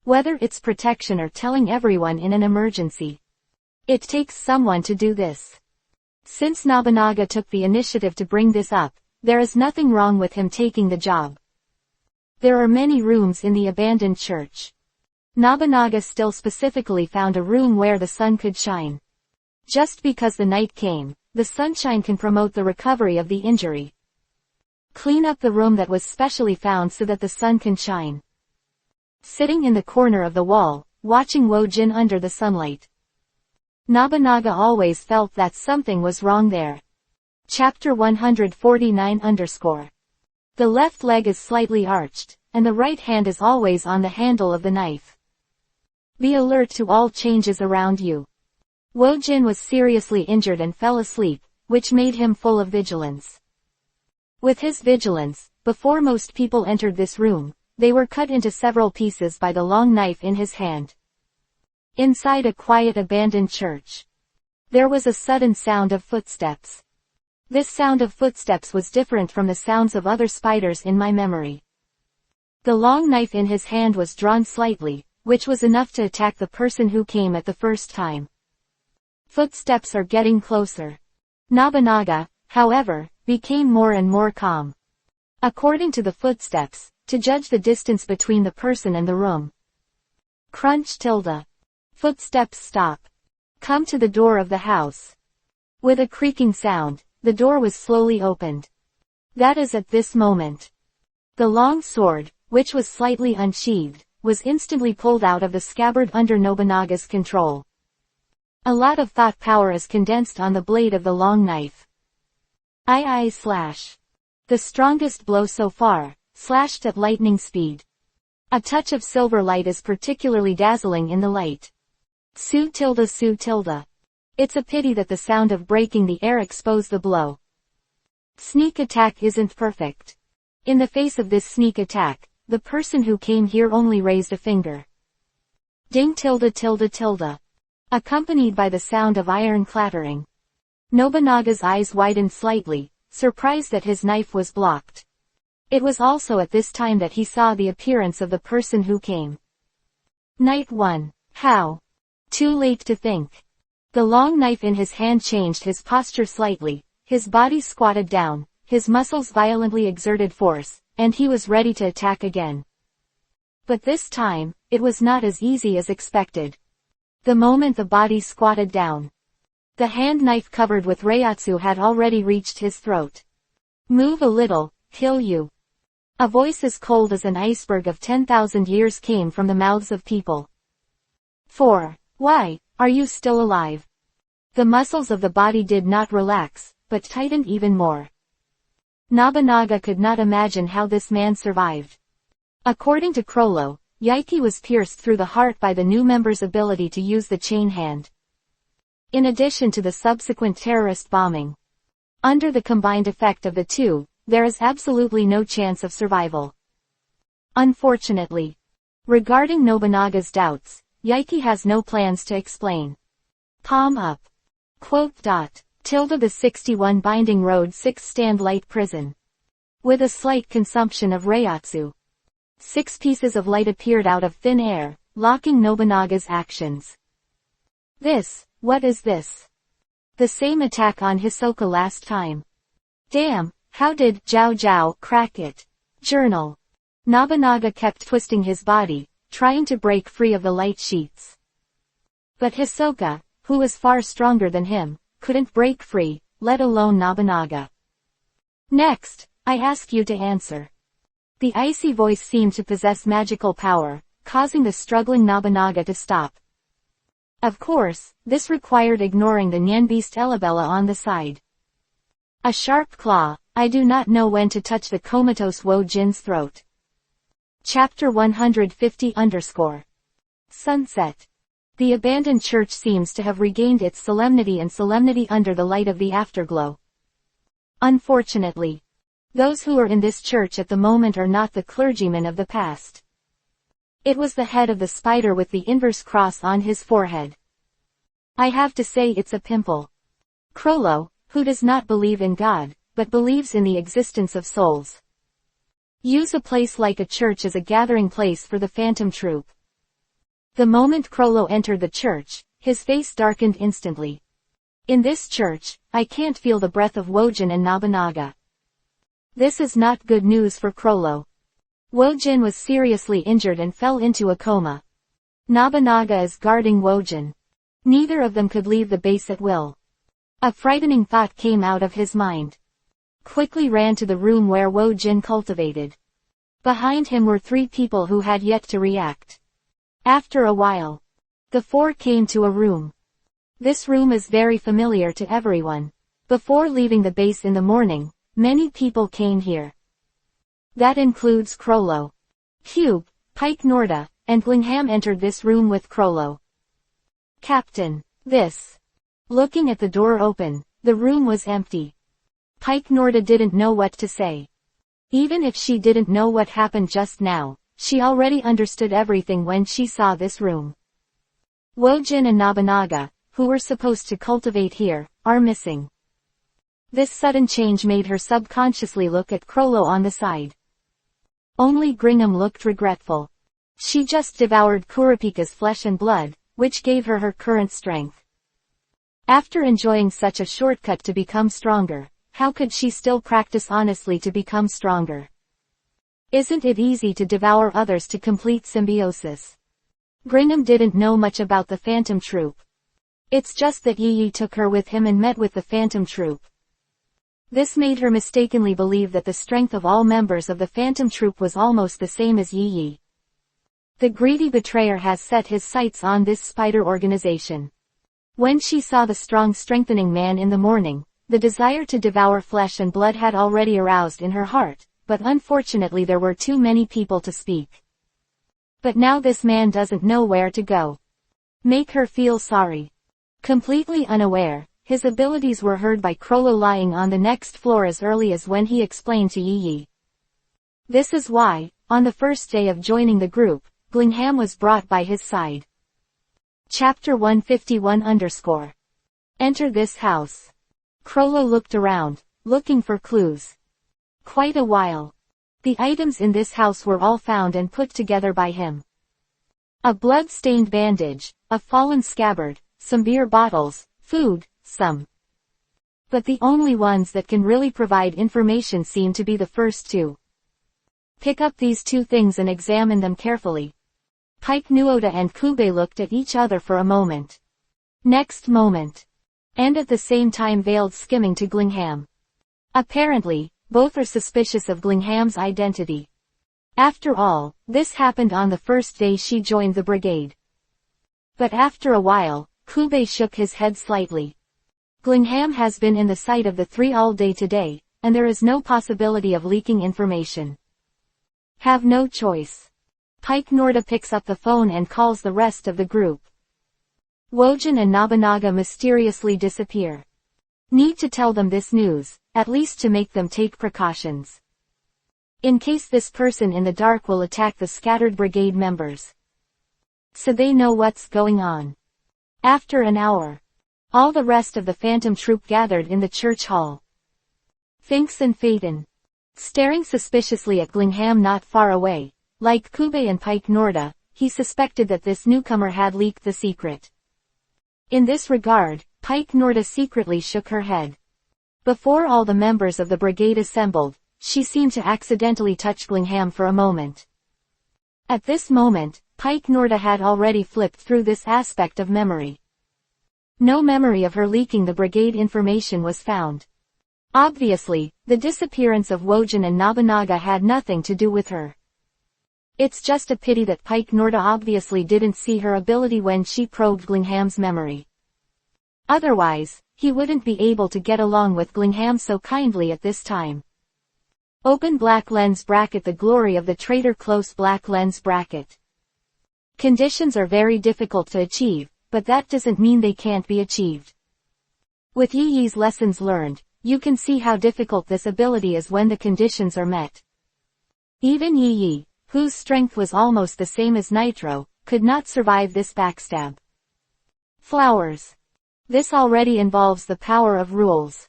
whether it's protection or telling everyone in an emergency, it takes someone to do this. Since Nobunaga took the initiative to bring this up, there is nothing wrong with him taking the job. There are many rooms in the abandoned church. Nobunaga still specifically found a room where the sun could shine. Just because the night came, the sunshine can promote the recovery of the injury. Clean up the room that was specially found so that the sun can shine. Sitting in the corner of the wall, watching Wojin under the sunlight. Nobunaga always felt that something was wrong there. Chapter 149_. The left leg is slightly arched, and the right hand is always on the handle of the knife. Be alert to all changes around you. Wojin was seriously injured and fell asleep, which made him full of vigilance. With his vigilance, before most people entered this room, they were cut into several pieces by the long knife in his hand. Inside a quiet abandoned church, there was a sudden sound of footsteps. This sound of footsteps was different from the sounds of other spiders in my memory. The long knife in his hand was drawn slightly, which was enough to attack the person who came at the first time. Footsteps are getting closer. Nobunaga, however, became more and more calm. According to the footsteps, to judge the distance between the person and the room. Crunch tilde. Footsteps stop. Come to the door of the house. With a creaking sound, the door was slowly opened. That is at this moment. The long sword, which was slightly unsheathed, was instantly pulled out of the scabbard under Nobunaga's control. A lot of thought power is condensed on the blade of the long knife. Slash. The strongest blow so far, slashed at lightning speed. A touch of silver light is particularly dazzling in the light. Su tilde. It's a pity that the sound of breaking the air exposed the blow. Sneak attack isn't perfect. In the face of this sneak attack, the person who came here only raised a finger. Ding tilde. Accompanied by the sound of iron clattering. Nobunaga's eyes widened slightly, surprised that his knife was blocked. It was also at this time that he saw the appearance of the person who came. Night 1. How? Too late to think. The long knife in his hand changed his posture slightly, his body squatted down, his muscles violently exerted force, and he was ready to attack again. But this time, it was not as easy as expected. The moment the body squatted down, the hand knife covered with reiatsu had already reached his throat. Move a little, kill you. A voice as cold as an iceberg of 10,000 years came from the mouths of people. 4. Why, are you still alive? The muscles of the body did not relax, but tightened even more. Nobunaga could not imagine how this man survived. According to Krollo, Yaiki was pierced through the heart by the new member's ability to use the chain hand. In addition to the subsequent terrorist bombing. Under the combined effect of the two, there is absolutely no chance of survival. Unfortunately. Regarding Nobunaga's doubts, Yaiki has no plans to explain. Palm up. The 61 Binding Road 6 Stand Light Prison. With a slight consumption of reiatsu. 6 pieces of light appeared out of thin air, locking Nobunaga's actions. What is this? The same attack on Hisoka last time. Damn, how did Zhao crack it? Journal. Nobunaga kept twisting his body, trying to break free of the light sheets. But Hisoka, who was far stronger than him, couldn't break free, let alone Nobunaga. Next, I ask you to answer. The icy voice seemed to possess magical power, causing the struggling Nobunaga to stop. Of course, this required ignoring the Nyanbeast Elabella on the side. A sharp claw. I do not know when to touch the comatose Wo-jin's throat. Chapter 150 _ Sunset. The abandoned church seems to have regained its solemnity under the light of the afterglow. Unfortunately, those who are in this church at the moment are not the clergymen of the past. It was the head of the spider with the inverse cross on his forehead. I have to say it's a pimple. Crollo, who does not believe in God, but believes in the existence of souls. Use a place like a church as a gathering place for the phantom troupe. The moment Crollo entered the church, his face darkened instantly. In this church, I can't feel the breath of Wojin and Nobunaga. This is not good news for Crollo. Wojin was seriously injured and fell into a coma. Nobunaga is guarding Wojin. Neither of them could leave the base at will. A frightening thought came out of his mind. Quickly ran to the room where Wojin cultivated. Behind him were 3 people who had yet to react. After a while, the 4 came to a room. This room is very familiar to everyone. Before leaving the base in the morning, many people came here. That includes Crollo. EPUB, Pike Norda, and Glingham entered this room with Crollo. Captain, this. Looking at the door open, the room was empty. Pike Norda didn't know what to say. Even if she didn't know what happened just now, she already understood everything when she saw this room. Wojin and Nobunaga, who were supposed to cultivate here, are missing. This sudden change made her subconsciously look at Crollo on the side. Only Gringham looked regretful. She just devoured Kurapika's flesh and blood, which gave her her current strength. After enjoying such a shortcut to become stronger, how could she still practice honestly to become stronger? Isn't it easy to devour others to complete symbiosis? Gringham didn't know much about the Phantom Troupe. It's just that Yi Yi took her with him and met with the Phantom Troupe. This made her mistakenly believe that the strength of all members of the Phantom Troupe was almost the same as Yi Yi. The greedy betrayer has set his sights on this spider organization. When she saw the strong strengthening man in the morning, the desire to devour flesh and blood had already aroused in her heart, but unfortunately there were too many people to speak. But now this man doesn't know where to go. Make her feel sorry. Completely unaware, his abilities were heard by Crollo lying on the next floor as early as when he explained to Yi Yi. This is why, on the first day of joining the group, Glingham was brought by his side. Chapter 151 _ Enter this house. Crollo looked around, looking for clues. Quite a while. The items in this house were all found and put together by him. A blood-stained bandage, a fallen scabbard, some beer bottles, food, some. But the only ones that can really provide information seem to be the first 2. Pick up these 2 things and examine them carefully. Pike Nuoda and Kube looked at each other for a moment. Next moment. And at the same time veiled skimming to Glingham. Apparently, both are suspicious of Glingham's identity. After all, this happened on the first day she joined the brigade. But after a while, Kube shook his head slightly. Glingham has been in the sight of the 3 all day today, and there is no possibility of leaking information. Have no choice. Pike Norda picks up the phone and calls the rest of the group. Wojin and Nobunaga mysteriously disappear. Need to tell them this news, at least to make them take precautions. In case this person in the dark will attack the scattered brigade members. So they know what's going on. After an hour, all the rest of the Phantom Troupe gathered in the church hall. Finks and Phaeton. Staring suspiciously at Glingham not far away, like Kube and Pike Norda, he suspected that this newcomer had leaked the secret. In this regard, Pike Norda secretly shook her head. Before all the members of the brigade assembled, she seemed to accidentally touch Glingham for a moment. At this moment, Pike Norda had already flipped through this aspect of memory. No memory of her leaking the brigade information was found. Obviously, the disappearance of Wojin and Nobunaga had nothing to do with her. It's just a pity that Pike Norda obviously didn't see her ability when she probed Glingham's memory. Otherwise, he wouldn't be able to get along with Glingham so kindly at this time. Open black lens bracket. The glory of the traitor. Close black lens bracket. Conditions are very difficult to achieve, but that doesn't mean they can't be achieved. With Yi Yi's lessons learned, you can see how difficult this ability is when the conditions are met. Even Yi Yi, whose strength was almost the same as Nitro, could not survive this backstab. Flowers. This already involves the power of rules.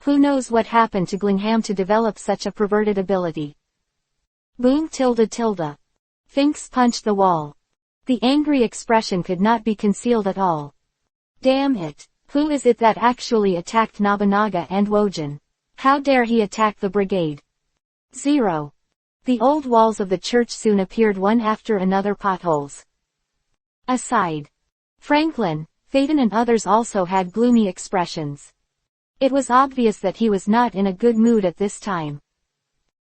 Who knows what happened to Glingham to develop such a perverted ability? Boom. Finks punched the wall. The angry expression could not be concealed at all. Damn it. Who is it that actually attacked Nobunaga and Wojin? How dare he attack the brigade? 0. The old walls of the church soon appeared one after another. Potholes. Aside. Franklin, Phaeton and others also had gloomy expressions. It was obvious that he was not in a good mood at this time.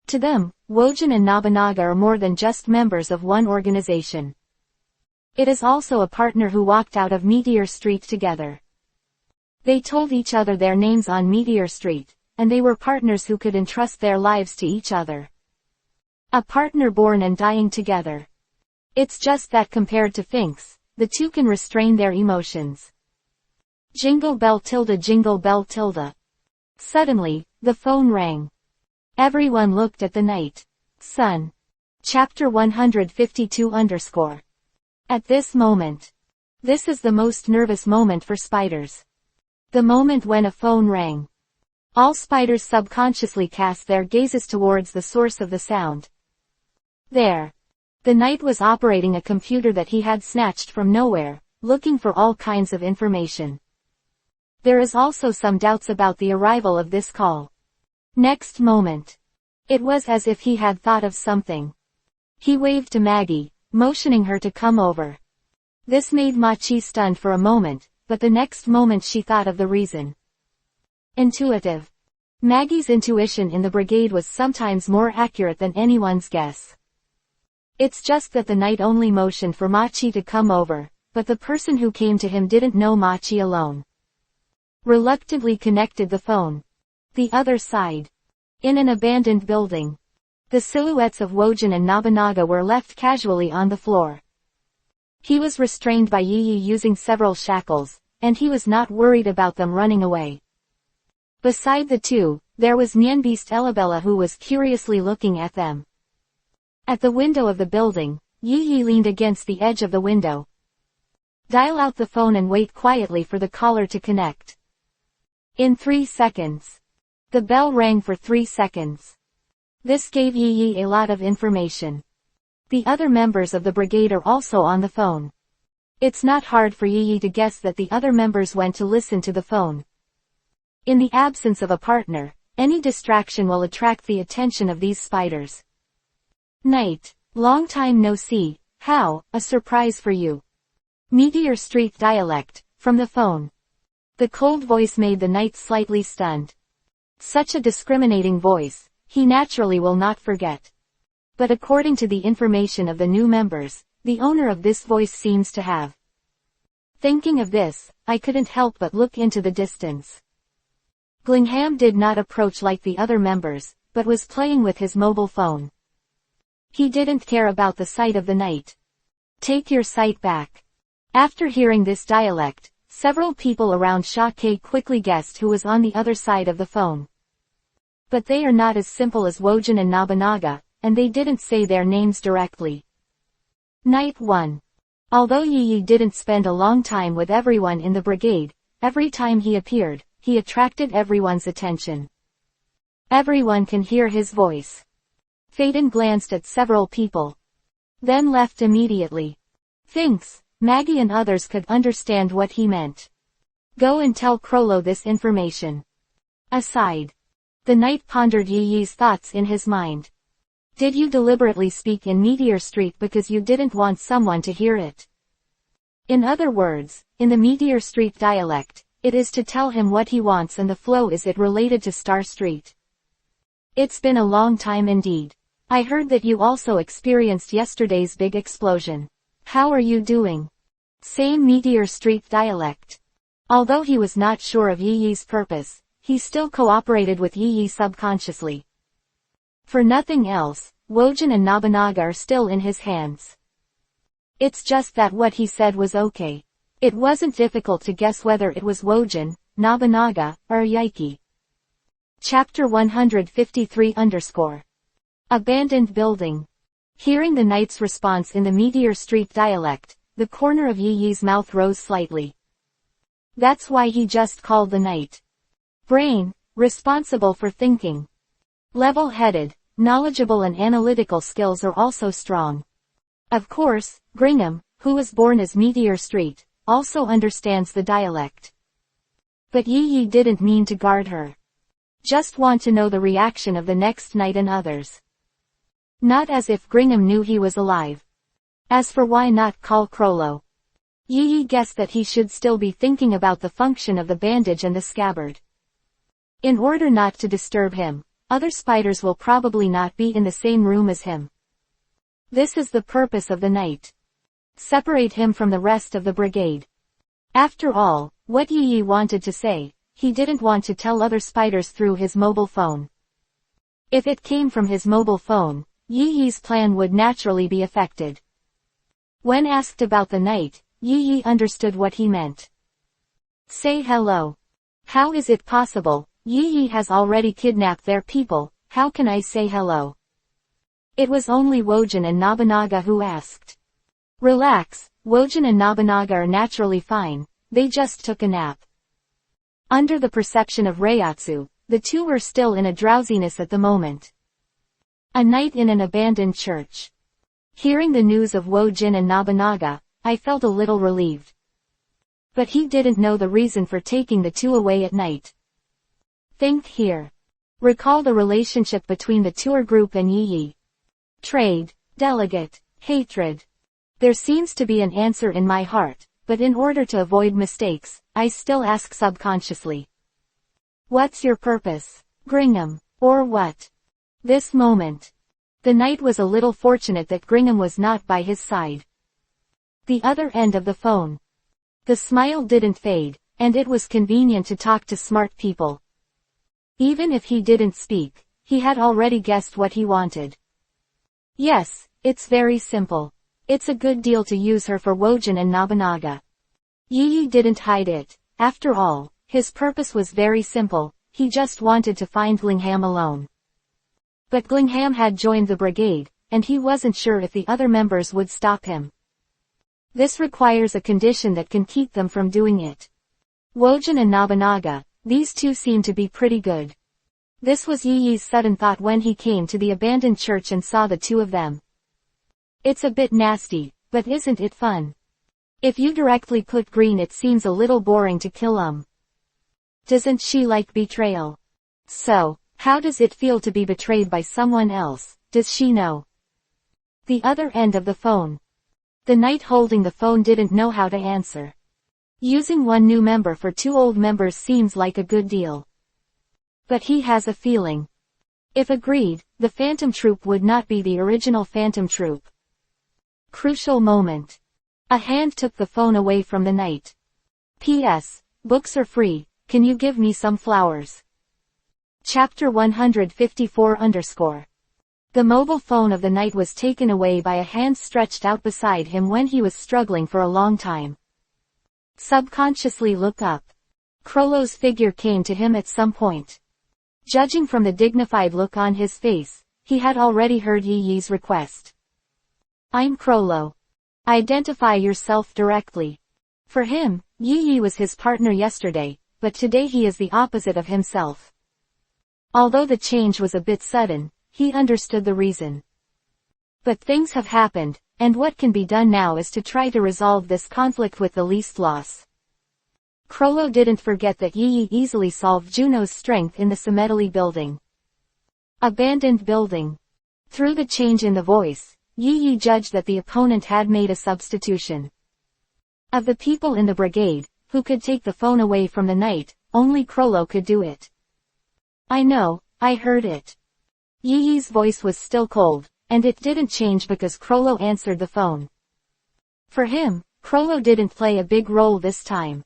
To them, Wojin and Nobunaga are more than just members of one organization. It is also a partner who walked out of Meteor Street together. They told each other their names on Meteor Street, and they were partners who could entrust their lives to each other. A partner born and dying together. It's just that compared to Finks, the two can restrain their emotions. Jingle bell. Suddenly, the phone rang. Everyone looked at the night. Sun. Chapter 152_. At this moment. This is the most nervous moment for spiders. The moment when a phone rang. All spiders subconsciously cast their gazes towards the source of the sound. There. The knight was operating a computer that he had snatched from nowhere, looking for all kinds of information. There is also some doubts about the arrival of this call. Next moment. It was as if he had thought of something. He waved to Maggie, motioning her to come over. This made Machi stunned for a moment, but the next moment she thought of the reason. Intuitive. Maggie's intuition in the brigade was sometimes more accurate than anyone's guess. It's just that the knight only motioned for Machi to come over, but the person who came to him didn't know Machi alone. Reluctantly connected the phone. The other side. In an abandoned building. The silhouettes of Wojin and Nobunaga were left casually on the floor. He was restrained by Yi Yi using several shackles, and he was not worried about them running away. Beside the two, there was Nienbeast Elabella who was curiously looking at them. At the window of the building, Yi Yi leaned against the edge of the window. Dial out the phone and wait quietly for the caller to connect. In 3 seconds. The bell rang for 3 seconds. This gave Yi Yi a lot of information. The other members of the brigade are also on the phone. It's not hard for Yi Yi to guess that the other members went to listen to the phone. In the absence of a partner, any distraction will attract the attention of these spiders. Night. Long time no see. How, a surprise for you. Meteor Street dialect, from the phone. The cold voice made the knight slightly stunned. Such a discriminating voice, he naturally will not forget. But according to the information of the new members, the owner of this voice seems to have. Thinking of this, I couldn't help but look into the distance. Glingham did not approach like the other members, but was playing with his mobile phone. He didn't care about the sight of the knight. Take your sight back. After hearing this dialect, several people around Shake quickly guessed who was on the other side of the phone. But they are not as simple as Wojin and Nobunaga, and they didn't say their names directly. Night 1. Although Yi Yi didn't spend a long time with everyone in the brigade, every time he appeared, he attracted everyone's attention. Everyone can hear his voice. Phaeton glanced at several people. Then left immediately. Finks, Maggie and others could understand what he meant. Go and tell Crollo this information. Aside. The knight pondered Yi Yi's thoughts in his mind. Did you deliberately speak in Meteor Street because you didn't want someone to hear it? In other words, in the Meteor Street dialect, it is to tell him what he wants and the flow is it related to Star Street. It's been a long time indeed. I heard that you also experienced yesterday's big explosion. How are you doing? Same Meteor Street dialect. Although he was not sure of Yi Yi's purpose, he still cooperated with Yi Yi subconsciously. For nothing else, Wojin and Nobunaga are still in his hands. It's just that what he said was okay. It wasn't difficult to guess whether it was Wojin, Nobunaga, or Yaiki. Chapter 153_. Abandoned building. Hearing the knight's response in the Meteor Street dialect, the corner of Yi Yi's mouth rose slightly. That's why he just called the knight. Brain, responsible for thinking. Level-headed, knowledgeable and analytical skills are also strong. Of course, Gringham, who was born as Meteor Street, also understands the dialect. But Yi Yi didn't mean to guard her. Just want to know the reaction of the next knight and others. Not as if Gringham knew he was alive. As for why not call Crollo. Yi Yi guessed that he should still be thinking about the function of the bandage and the scabbard. In order not to disturb him, other spiders will probably not be in the same room as him. This is the purpose of the knight. Separate him from the rest of the brigade. After all, what Yi Yi wanted to say, he didn't want to tell other spiders through his mobile phone. If it came from his mobile phone, Yi Yi's plan would naturally be affected. When asked about the knight, Yi Yi understood what he meant. Say hello. How is it possible? Yi Yi has already kidnapped their people, how can I say hello? It was only Wojin and Nobunaga who asked. Relax, Wojin and Nobunaga are naturally fine, they just took a nap. Under the perception of Reiatsu, the two were still in a drowsiness at the moment. A night in an abandoned church. Hearing the news of Wojin and Nobunaga, I felt a little relieved. But he didn't know the reason for taking the two away at night. Think here. Recall the relationship between the tour group and Yi Yi. Trade, delegate, hatred. There seems to be an answer in my heart, but in order to avoid mistakes, I still ask subconsciously. What's your purpose, Gringham, or what? This moment. The knight was a little fortunate that Gringham was not by his side. The other end of the phone. The smile didn't fade, and it was convenient to talk to smart people. Even if he didn't speak, he had already guessed what he wanted. Yes, it's very simple. It's a good deal to use her for Wojin and Nobunaga. Yi Yi didn't hide it. After all, his purpose was very simple, he just wanted to find Glingham alone. But Glingham had joined the brigade, and he wasn't sure if the other members would stop him. This requires a condition that can keep them from doing it. Wojin and Nobunaga, these two seem to be pretty good. This was Yi Yi's sudden thought when he came to the abandoned church and saw the two of them. It's a bit nasty, but isn't it fun? If you directly put green, it seems a little boring to kill. Doesn't she like betrayal? So, how does it feel to be betrayed by someone else? Does she know? The other end of the phone. The knight holding the phone didn't know how to answer. Using one new member for two old members seems like a good deal. But he has a feeling. If agreed, the Phantom Troop would not be the original Phantom Troop. Crucial moment. A hand took the phone away from the knight. P.S. Books are free, can you give me some flowers? Chapter 154_. The mobile phone of the knight was taken away by a hand stretched out beside him when he was struggling for a long time. Subconsciously look up. Crollo's figure came to him at some point. Judging from the dignified look on his face, he had already heard Yi Yi's request. I'm Crollo. Identify yourself directly. For him, Yi Yi was his partner yesterday, but today he is the opposite of himself. Although the change was a bit sudden, he understood the reason. But things have happened, and what can be done now is to try to resolve this conflict with the least loss. Crollo didn't forget that Yi Yi easily solved Juno's strength in the Cemetally building. Abandoned building. Through the change in the voice, Yi Yi judged that the opponent had made a substitution. Of the people in the brigade, who could take the phone away from the knight, only Crollo could do it. I know, I heard it. Yi Yi's voice was still cold, and it didn't change because Krollo answered the phone. For him, Krollo didn't play a big role this time.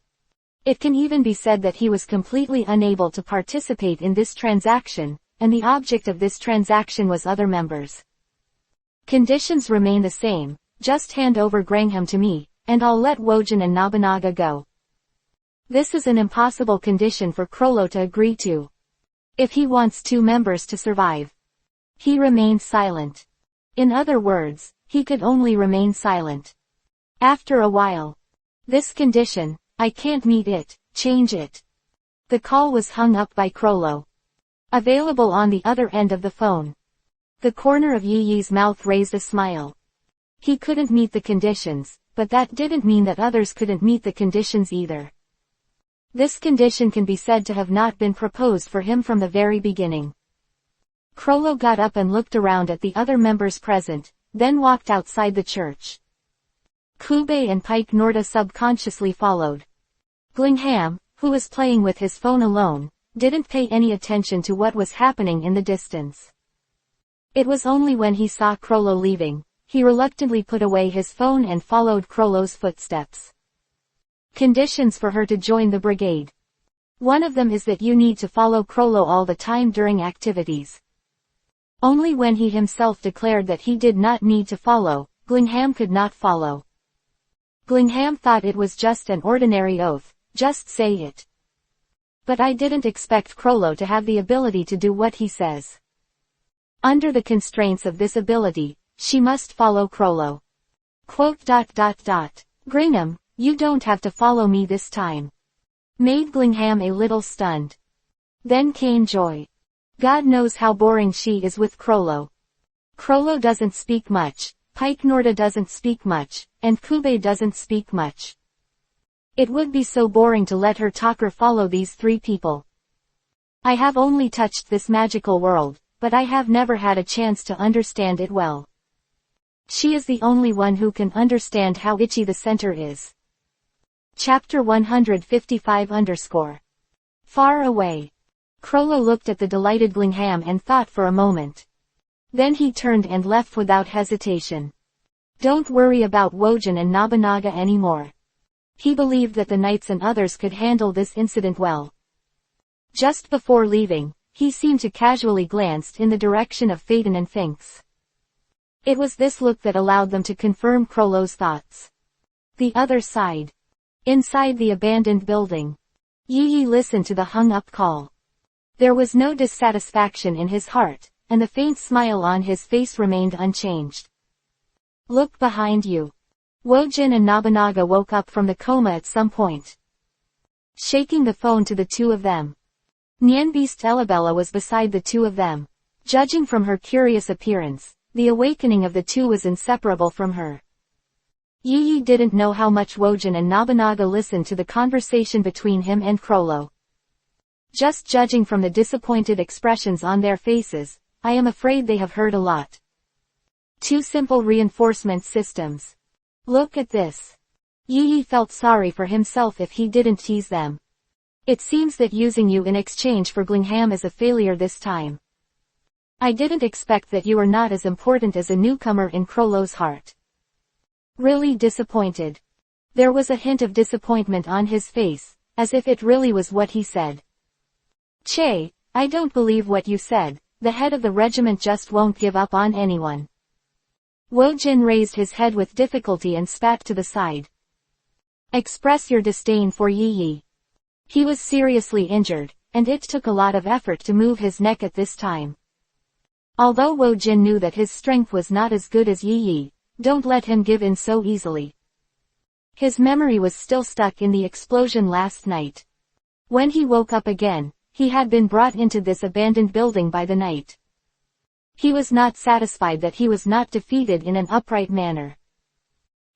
It can even be said that he was completely unable to participate in this transaction, and the object of this transaction was other members. Conditions remain the same, just hand over Grangham to me, and I'll let Wojin and Nobunaga go. This is an impossible condition for Krollo to agree to. If he wants 2 members to survive. He remained silent. In other words, he could only remain silent. After a while. This condition, I can't meet it, change it. The call was hung up by Krollo. Available on the other end of the phone. The corner of Yi Yi's mouth raised a smile. He couldn't meet the conditions, but that didn't mean that others couldn't meet the conditions either. This condition can be said to have not been proposed for him from the very beginning. Krollo got up and looked around at the other members present, then walked outside the church. Kube and Pike Norda subconsciously followed. Glingham, who was playing with his phone alone, didn't pay any attention to what was happening in the distance. It was only when he saw Krollo leaving, he reluctantly put away his phone and followed Krollo's footsteps. Conditions for her to join the brigade. One of them is that you need to follow Krollo all the time during activities. Only when he himself declared that he did not need to follow, Glingham could not follow. Glingham thought it was just an ordinary oath, just say it. But I didn't expect Krollo to have the ability to do what he says. Under the constraints of this ability, she must follow Krollo. Gringham, you don't have to follow me this time. Made Glingham a little stunned. Then came joy. God knows how boring she is with Krollo. Krollo doesn't speak much, Pike Norda doesn't speak much, and Kube doesn't speak much. It would be so boring to let her talk or follow these 3 people. I have only touched this magical world, but I have never had a chance to understand it well. She is the only one who can understand how itchy the center is. Chapter 155_. Far away. Krollo looked at the delighted Glingham and thought for a moment. Then he turned and left without hesitation. Don't worry about Wojin and Nobunaga anymore. He believed that the knights and others could handle this incident well. Just before leaving, he seemed to casually glance in the direction of Phaeton and Finks. It was this look that allowed them to confirm Krollo's thoughts. The other side. Inside the abandoned building. Yi Yi listened to the hung-up call. There was no dissatisfaction in his heart, and the faint smile on his face remained unchanged. Look behind you. Wojin and Nobunaga woke up from the coma at some point. Shaking the phone to the 2 of them. Nyanbeast Elabella was beside the 2 of them. Judging from her curious appearance, the awakening of the 2 was inseparable from her. Yi Yi didn't know how much Wojin and Nobunaga listened to the conversation between him and Krollo. Just judging from the disappointed expressions on their faces, I am afraid they have heard a lot. 2 simple reinforcement systems. Look at this. Yi Yi felt sorry for himself if he didn't tease them. It seems that using you in exchange for Glingham is a failure this time. I didn't expect that you were not as important as a newcomer in Krollo's heart. Really disappointed. There was a hint of disappointment on his face, as if it really was what he said. Che, I don't believe what you said, the head of the regiment just won't give up on anyone. Wojin raised his head with difficulty and spat to the side. Express your disdain for Yi Yi. He was seriously injured, and it took a lot of effort to move his neck at this time. Although Wojin knew that his strength was not as good as Yi Yi, don't let him give in so easily. His memory was still stuck in the explosion last night. When he woke up again, he had been brought into this abandoned building by the knight. He was not satisfied that he was not defeated in an upright manner.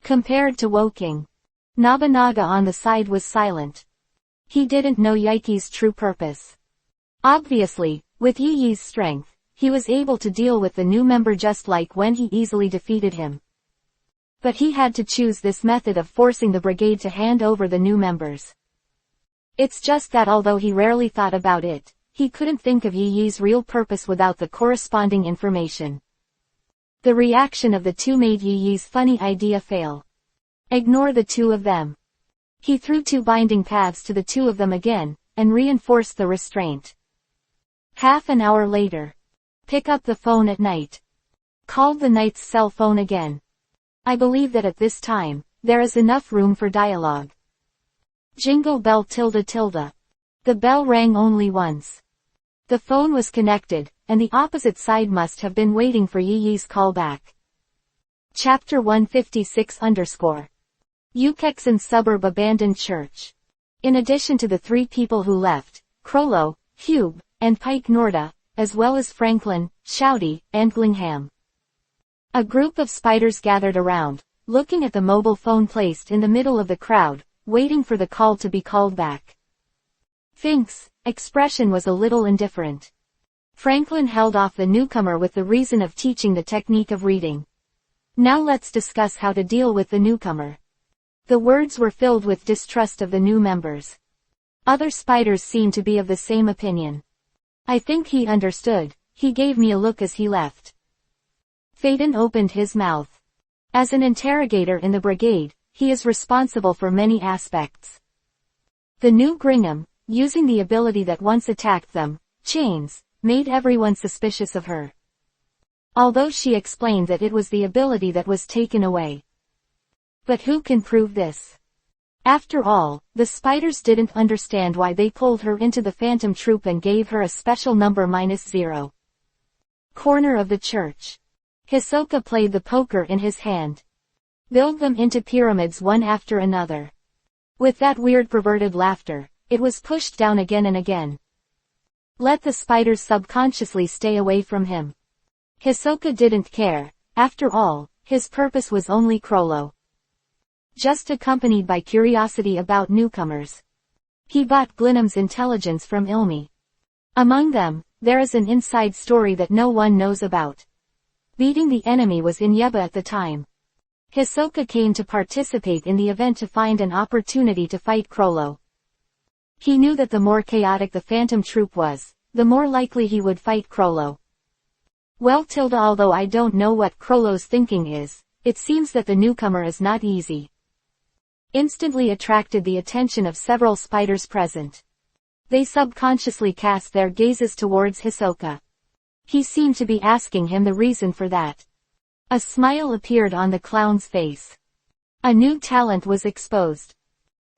Compared to Woking, Nobunaga on the side was silent. He didn't know Yaiki's true purpose. Obviously, with Yi Yi's strength, he was able to deal with the new member just like when he easily defeated him. But he had to choose this method of forcing the brigade to hand over the new members. It's just that although he rarely thought about it, he couldn't think of Yi Yi's real purpose without the corresponding information. The reaction of the two made Yi Yi's funny idea fail. Ignore the two of them. He threw two binding paths to the two of them again, and reinforced the restraint. Half an hour later. Pick up the phone at night. Called the knight's cell phone again. I believe that at this time, there is enough room for dialogue. Jingle bell tilde tilde. The bell rang only once. The phone was connected, and the opposite side must have been waiting for Yi Yi's call back. Chapter 156_. Ukexan suburb abandoned church. In addition to the three people who left, Crollo, EPUB, and Pike Norda, as well as Franklin, Shouty, and Glingham. A group of spiders gathered around, looking at the mobile phone placed in the middle of the crowd, waiting for the call to be called back. Fink's expression was a little indifferent. Franklin held off the newcomer with the reason of teaching the technique of reading. Now let's discuss how to deal with the newcomer. The words were filled with distrust of the new members. Other spiders seemed to be of the same opinion. I think he understood. He gave me a look as he left. Phaeton opened his mouth. As an interrogator in the brigade, he is responsible for many aspects. The new Gringham, using the ability that once attacked them, chains, made everyone suspicious of her. Although she explained that it was the ability that was taken away. But who can prove this? After all, the spiders didn't understand why they pulled her into the Phantom Troop and gave her a special number -0. Corner of the church. Hisoka played the poker in his hand. Build them into pyramids one after another. With that weird perverted laughter, it was pushed down again and again. Let the spiders subconsciously stay away from him. Hisoka didn't care. After all, his purpose was only Crollo. Just accompanied by curiosity about newcomers. He bought Glinham's intelligence from Ilmi. Among them, there is an inside story that no one knows about. Beating the enemy was in Yeba at the time. Hisoka came to participate in the event to find an opportunity to fight Crollo. He knew that the more chaotic the Phantom Troop was, the more likely he would fight Crollo. Well although I don't know what Crollo's thinking is, it seems that the newcomer is not easy. Instantly attracted the attention of several spiders present. They subconsciously cast their gazes towards Hisoka. He seemed to be asking him the reason for that. A smile appeared on the clown's face. A new talent was exposed.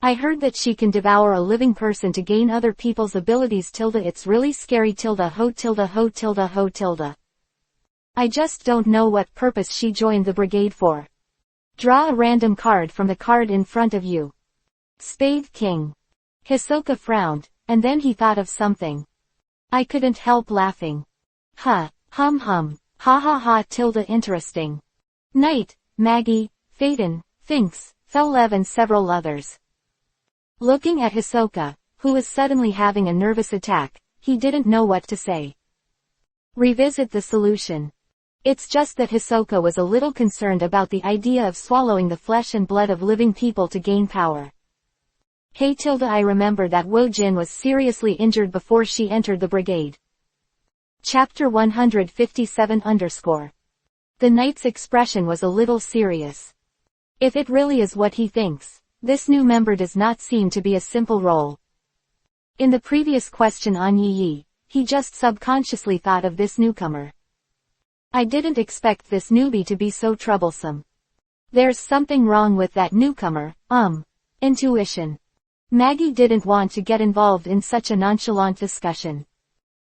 I heard that she can devour a living person to gain other people's abilities it's really scary ho. I just don't know what purpose she joined the brigade for. Draw a random card from the card in front of you. Spade King. Hisoka frowned, and then he thought of something. I couldn't help laughing. Ha, ha ha interesting. Knight, Maggie, Phaeton, Finks, Fellev and several others. Looking at Hisoka, who was suddenly having a nervous attack, he didn't know what to say. Revisit the solution. It's just that Hisoka was a little concerned about the idea of swallowing the flesh and blood of living people to gain power. Hey I remember that Wojin was seriously injured before she entered the brigade. Chapter 157_. The knight's expression was a little serious. If it really is what he thinks, this new member does not seem to be a simple role. In the previous question on Yi Yi, he just subconsciously thought of this newcomer. I didn't expect this newbie to be so troublesome. There's something wrong with that newcomer, Intuition. Maggie didn't want to get involved in such a nonchalant discussion.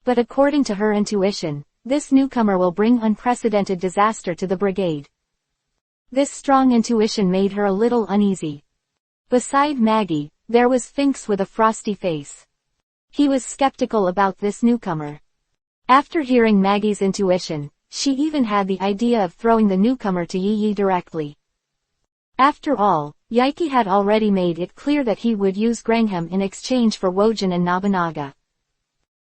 But according to her intuition, this newcomer will bring unprecedented disaster to the brigade. This strong intuition made her a little uneasy. Beside Maggie, there was Finks with a frosty face. He was skeptical about this newcomer. After hearing Maggie's intuition, she even had the idea of throwing the newcomer to Yi Yi directly. After all, Yaiki had already made it clear that he would use Grangham in exchange for Wojin and Nobunaga.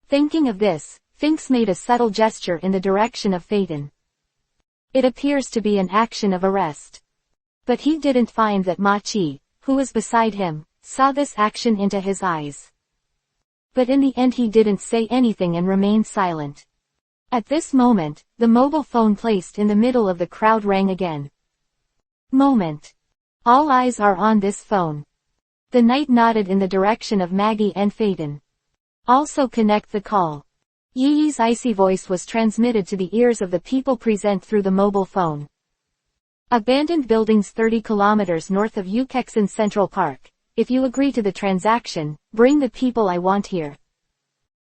Thinking of this, Finks made a subtle gesture in the direction of Phaeton. It appears to be an action of arrest. But he didn't find that Ma Chi, who was beside him, saw this action into his eyes. But in the end he didn't say anything and remained silent. At this moment, the mobile phone placed in the middle of the crowd rang again. Moment. All eyes are on this phone. The knight nodded in the direction of Maggie and Phaeton. Also connect the call. Yi Yi's icy voice was transmitted to the ears of the people present through the mobile phone. Abandoned buildings 30 kilometers north of Ukexin Central Park. If you agree to the transaction, bring the people I want here.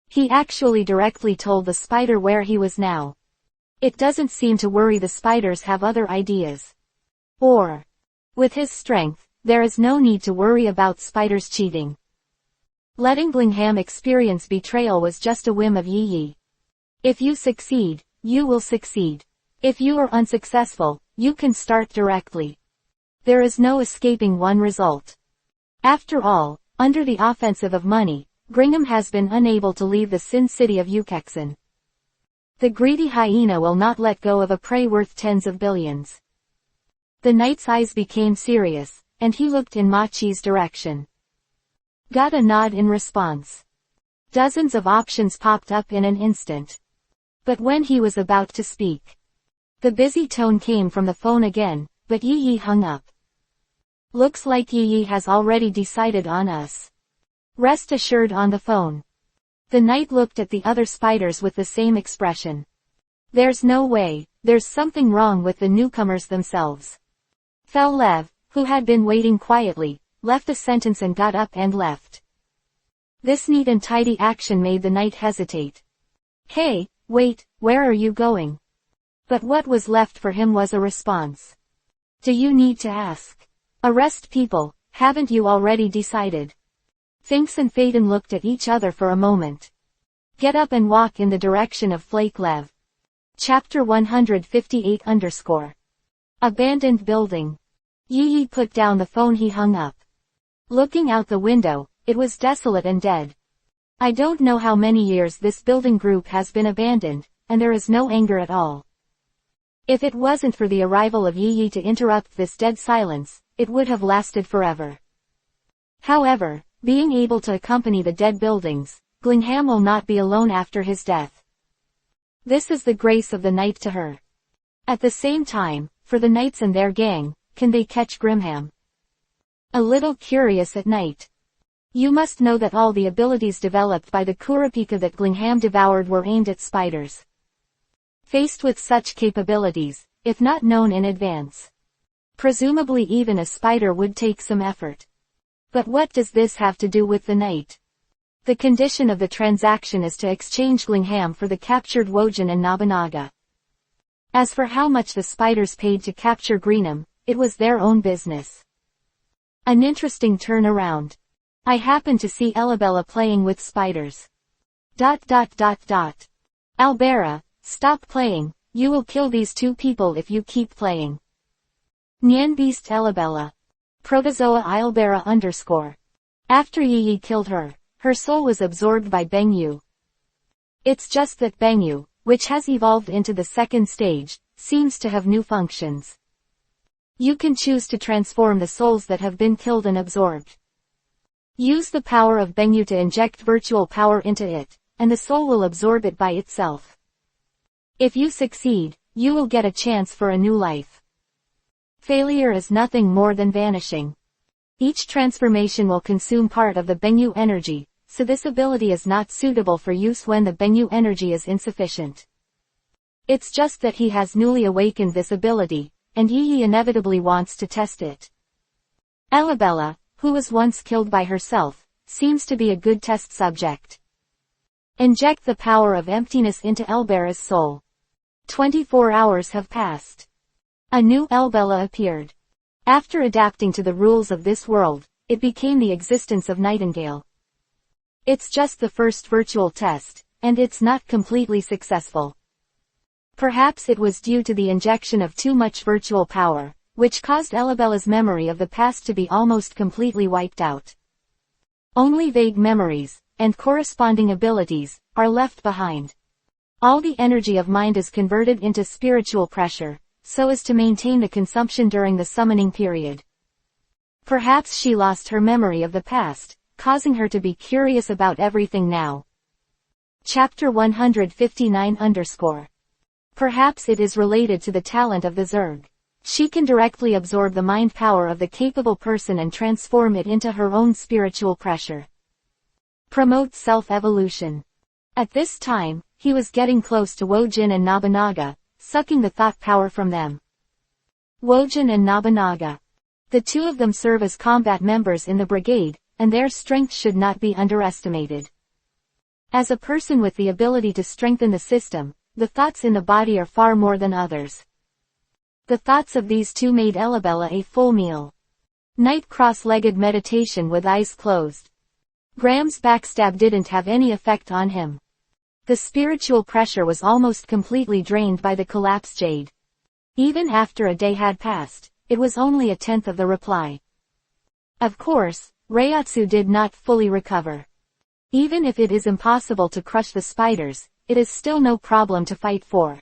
He actually directly told the spider where he was now. It doesn't seem to worry the spiders have other ideas. Or, with his strength, there is no need to worry about spiders cheating. Letting Glingham experience betrayal was just a whim of Yi Yi. If you succeed, you will succeed. If you are unsuccessful, you can start directly. There is no escaping one result. After all, under the offensive of money, Gringham has been unable to leave the Sin City of Ukexin. The greedy hyena will not let go of a prey worth tens of billions. The knight's eyes became serious, and he looked in Machi's direction. Got a nod in response. Dozens of options popped up in an instant. But when he was about to speak, the busy tone came from the phone again, but Yi Yi hung up. Looks like Yi Yi has already decided on us. Rest assured on the phone. The knight looked at the other spiders with the same expression. There's no way, there's something wrong with the newcomers themselves. Lev, who had been waiting quietly, left a sentence and got up and left. This neat and tidy action made the knight hesitate. Hey, wait, where are you going? But what was left for him was a response. Do you need to ask? Arrest people, haven't you already decided? Finks and Phaeton looked at each other for a moment. Get up and walk in the direction of Flake Lev. Chapter 158_. Abandoned building. Yi Yi put down the phone. He hung up. Looking out the window, it was desolate and dead. I don't know how many years this building group has been abandoned, and there is no anger at all. If it wasn't for the arrival of Yi Yi to interrupt this dead silence, it would have lasted forever. However, being able to accompany the dead buildings, Glingham will not be alone after his death. This is the grace of the night to her. At the same time, for the knights and their gang, can they catch Grimham? A little curious at night. You must know that all the abilities developed by the Kurapika that Glingham devoured were aimed at spiders. Faced with such capabilities, if not known in advance, presumably even a spider would take some effort. But what does this have to do with the knight? The condition of the transaction is to exchange Glingham for the captured Wojin and Nobunaga. As for how much the spiders paid to capture Greenham, it was their own business. An interesting turnaround. I happened to see Elabella playing with spiders. ... Albera, stop playing, you will kill these two people if you keep playing. Nien beast Elabella. Protozoa Albera _. After Yi Yi killed her, her soul was absorbed by Bengyu. It's just that Bengyu, which has evolved into the second stage, seems to have new functions. You can choose to transform the souls that have been killed and absorbed. Use the power of Bengyu to inject virtual power into it, and the soul will absorb it by itself. If you succeed, you will get a chance for a new life. Failure is nothing more than vanishing. Each transformation will consume part of the Bengyu energy, so this ability is not suitable for use when the Bengyu energy is insufficient. It's just that he has newly awakened this ability, and Yi Yi inevitably wants to test it. Elabella, who was once killed by herself, seems to be a good test subject. Inject the power of emptiness into Elbera's soul. 24 hours have passed. A new Elbella appeared. After adapting to the rules of this world, it became the existence of Nightingale. It's just the first virtual test, and it's not completely successful. Perhaps it was due to the injection of too much virtual power, which caused Elabella's memory of the past to be almost completely wiped out. Only vague memories, and corresponding abilities, are left behind. All the energy of mind is converted into spiritual pressure, so as to maintain the consumption during the summoning period. Perhaps she lost her memory of the past, causing her to be curious about everything now. Chapter 159 _ Perhaps it is related to the talent of the Zerg. She can directly absorb the mind power of the capable person and transform it into her own spiritual pressure. Promotes self-evolution. At this time, he was getting close to Wojin and Nobunaga, sucking the thought power from them. Wojin and Nobunaga. The two of them serve as combat members in the brigade, and their strength should not be underestimated. As a person with the ability to strengthen the system, the thoughts in the body are far more than others. The thoughts of these two made Elabella a full meal. Night cross-legged meditation with eyes closed. Graham's backstab didn't have any effect on him. The spiritual pressure was almost completely drained by the collapsed jade. Even after a day had passed, it was only a tenth of the reply. Of course, Reiatsu did not fully recover. Even if it is impossible to crush the spiders, it is still no problem to fight for.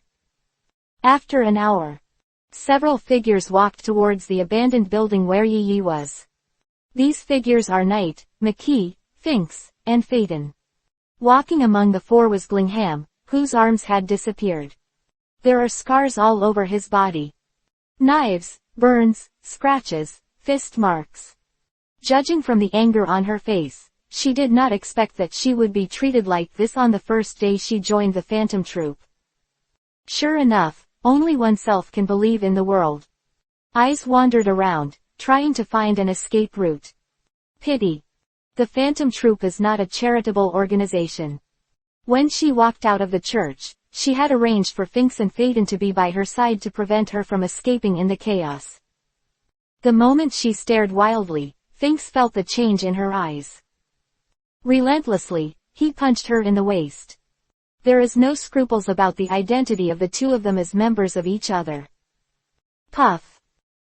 After an hour, several figures walked towards the abandoned building where Yi Yi was. These figures are Knight, Maki, Finks, and Phaeton. Walking among the four was Glingham, whose arms had disappeared. There are scars all over his body. Knives, burns, scratches, fist marks. Judging from the anger on her face, she did not expect that she would be treated like this on the first day she joined the Phantom Troop. Sure enough, only oneself can believe in the world. Eyes wandered around, trying to find an escape route. Pity. The Phantom Troop is not a charitable organization. When she walked out of the church, she had arranged for Finks and Phaeton to be by her side to prevent her from escaping in the chaos. The moment she stared wildly, Finks felt the change in her eyes. Relentlessly, he punched her in the waist. There is no scruples about the identity of the two of them as members of each other. Puff.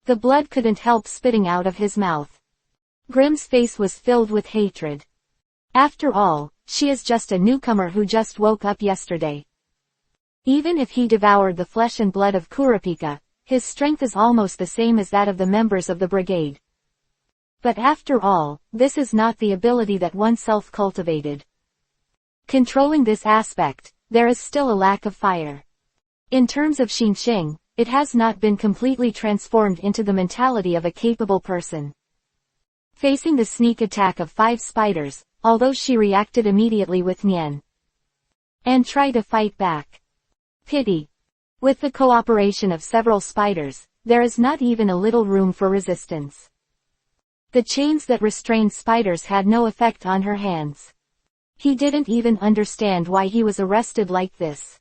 The blood couldn't help spitting out of his mouth. Grimm's face was filled with hatred. After all, she is just a newcomer who just woke up yesterday. Even if he devoured the flesh and blood of Kurapika, his strength is almost the same as that of the members of the brigade. But after all, this is not the ability that oneself cultivated. Controlling this aspect, there is still a lack of fire. In terms of Xingqing, it has not been completely transformed into the mentality of a capable person. Facing the sneak attack of 5 spiders, although she reacted immediately with Nian. And try to fight back. Pity. With the cooperation of several spiders, there is not even a little room for resistance. The chains that restrained spiders had no effect on her hands. He didn't even understand why he was arrested like this.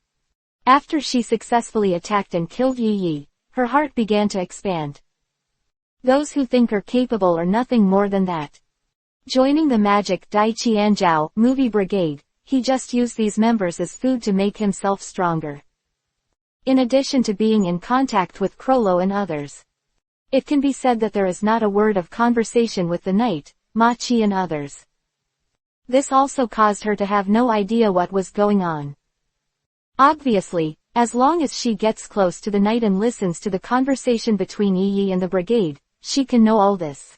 After she successfully attacked and killed Yi Yi, her heart began to expand. Those who think are capable are nothing more than that. Joining the Magic Dai Qianzhao movie brigade, he just used these members as food to make himself stronger. In addition to being in contact with Crollo and others, it can be said that there is not a word of conversation with the knight, Machi and others. This also caused her to have no idea what was going on. Obviously, as long as she gets close to the knight and listens to the conversation between Yi Yi and the brigade, she can know all this.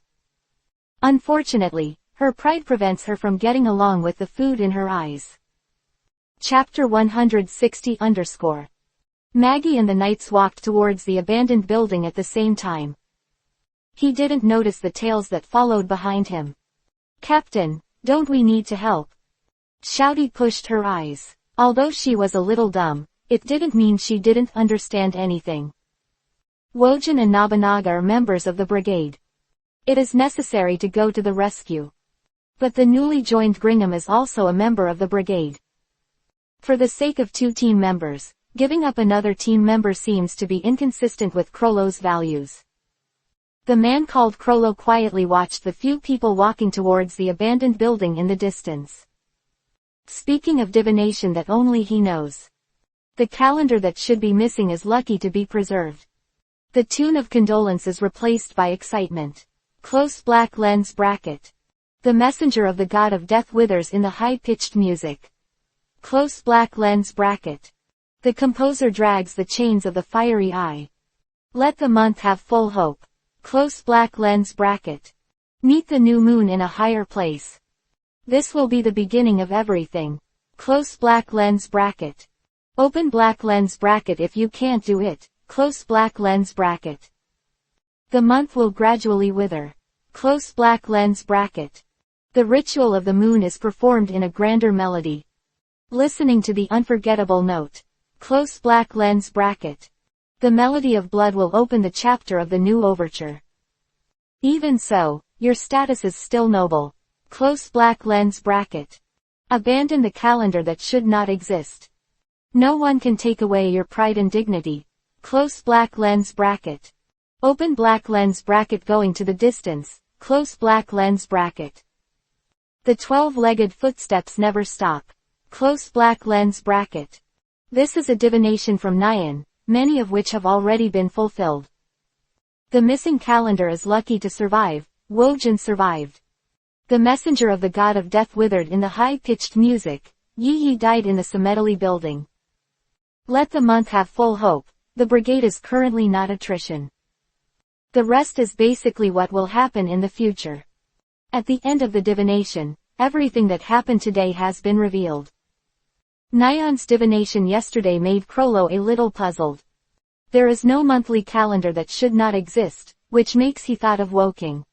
Unfortunately, her pride prevents her from getting along with the food in her eyes. Chapter 160 _ Maggie and the knights walked towards the abandoned building at the same time. He didn't notice the tails that followed behind him. Captain, don't we need to help? Shouty pushed her eyes. Although she was a little dumb, it didn't mean she didn't understand anything. Wojin and Nobunaga are members of the brigade. It is necessary to go to the rescue. But the newly joined Gringham is also a member of the brigade. For the sake of 2 team members, giving up another team member seems to be inconsistent with Crollo's values. The man called Crollo quietly watched the few people walking towards the abandoned building in the distance. Speaking of divination that only he knows. The calendar that should be missing is lucky to be preserved. The tune of condolence is replaced by excitement. Close black lens bracket. The messenger of the god of death withers in the high-pitched music. Close black lens bracket. The composer drags the chains of the fiery eye. Let the month have full hope. Close black lens bracket. Meet the new moon in a higher place. This will be the beginning of everything. Close black lens bracket. Open black lens bracket if you can't do it. Close black lens bracket. The month will gradually wither. Close black lens bracket. The ritual of the moon is performed in a grander melody. Listening to the unforgettable note. Close black lens bracket. The melody of blood will open the chapter of the new overture. Even so, your status is still noble. Close black lens bracket. Abandon the calendar that should not exist. No one can take away your pride and dignity. Close black lens bracket. Open black lens bracket going to the distance. Close black lens bracket. The 12-legged footsteps never stop. Close black lens bracket. This is a divination from Nyan, many of which have already been fulfilled. The missing calendar is lucky to survive. Wojin survived. The messenger of the god of death withered in the high-pitched music. Yi died in the Semetali building. Let the month have full hope. The brigade is currently not attrition. The rest is basically what will happen in the future. At the end of the divination, everything that happened today has been revealed. Nyan's divination yesterday made Krollo a little puzzled. There is no monthly calendar that should not exist, which makes he thought of Woking.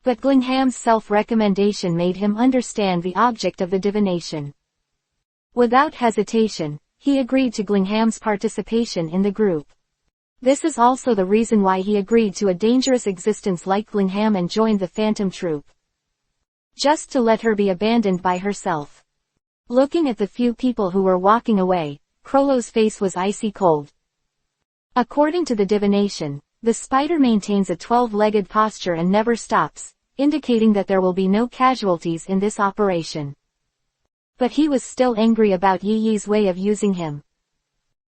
But Glingham's self-recommendation made him understand the object of the divination. Without hesitation, he agreed to Glingham's participation in the group. This is also the reason why he agreed to a dangerous existence like Glingham and joined the Phantom Troop. Just to let her be abandoned by herself. Looking at the few people who were walking away, Krollo's face was icy cold. According to the divination, the spider maintains a 12-legged posture and never stops, indicating that there will be no casualties in this operation. But he was still angry about Yi's way of using him.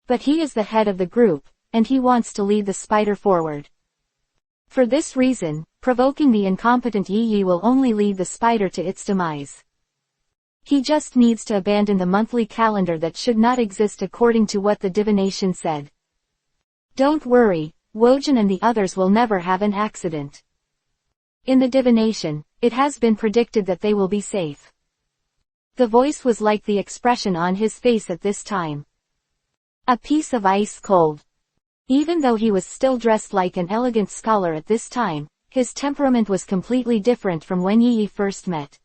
But he is the head of the group, and he wants to lead the spider forward. For this reason, provoking the incompetent Yi will only lead the spider to its demise. He just needs to abandon the monthly calendar that should not exist according to what the divination said. Don't worry, Wojin and the others will never have an accident. In the divination, it has been predicted that they will be safe. The voice was like the expression on his face at this time. A piece of ice cold. Even though he was still dressed like an elegant scholar at this time, his temperament was completely different from when Yi first met.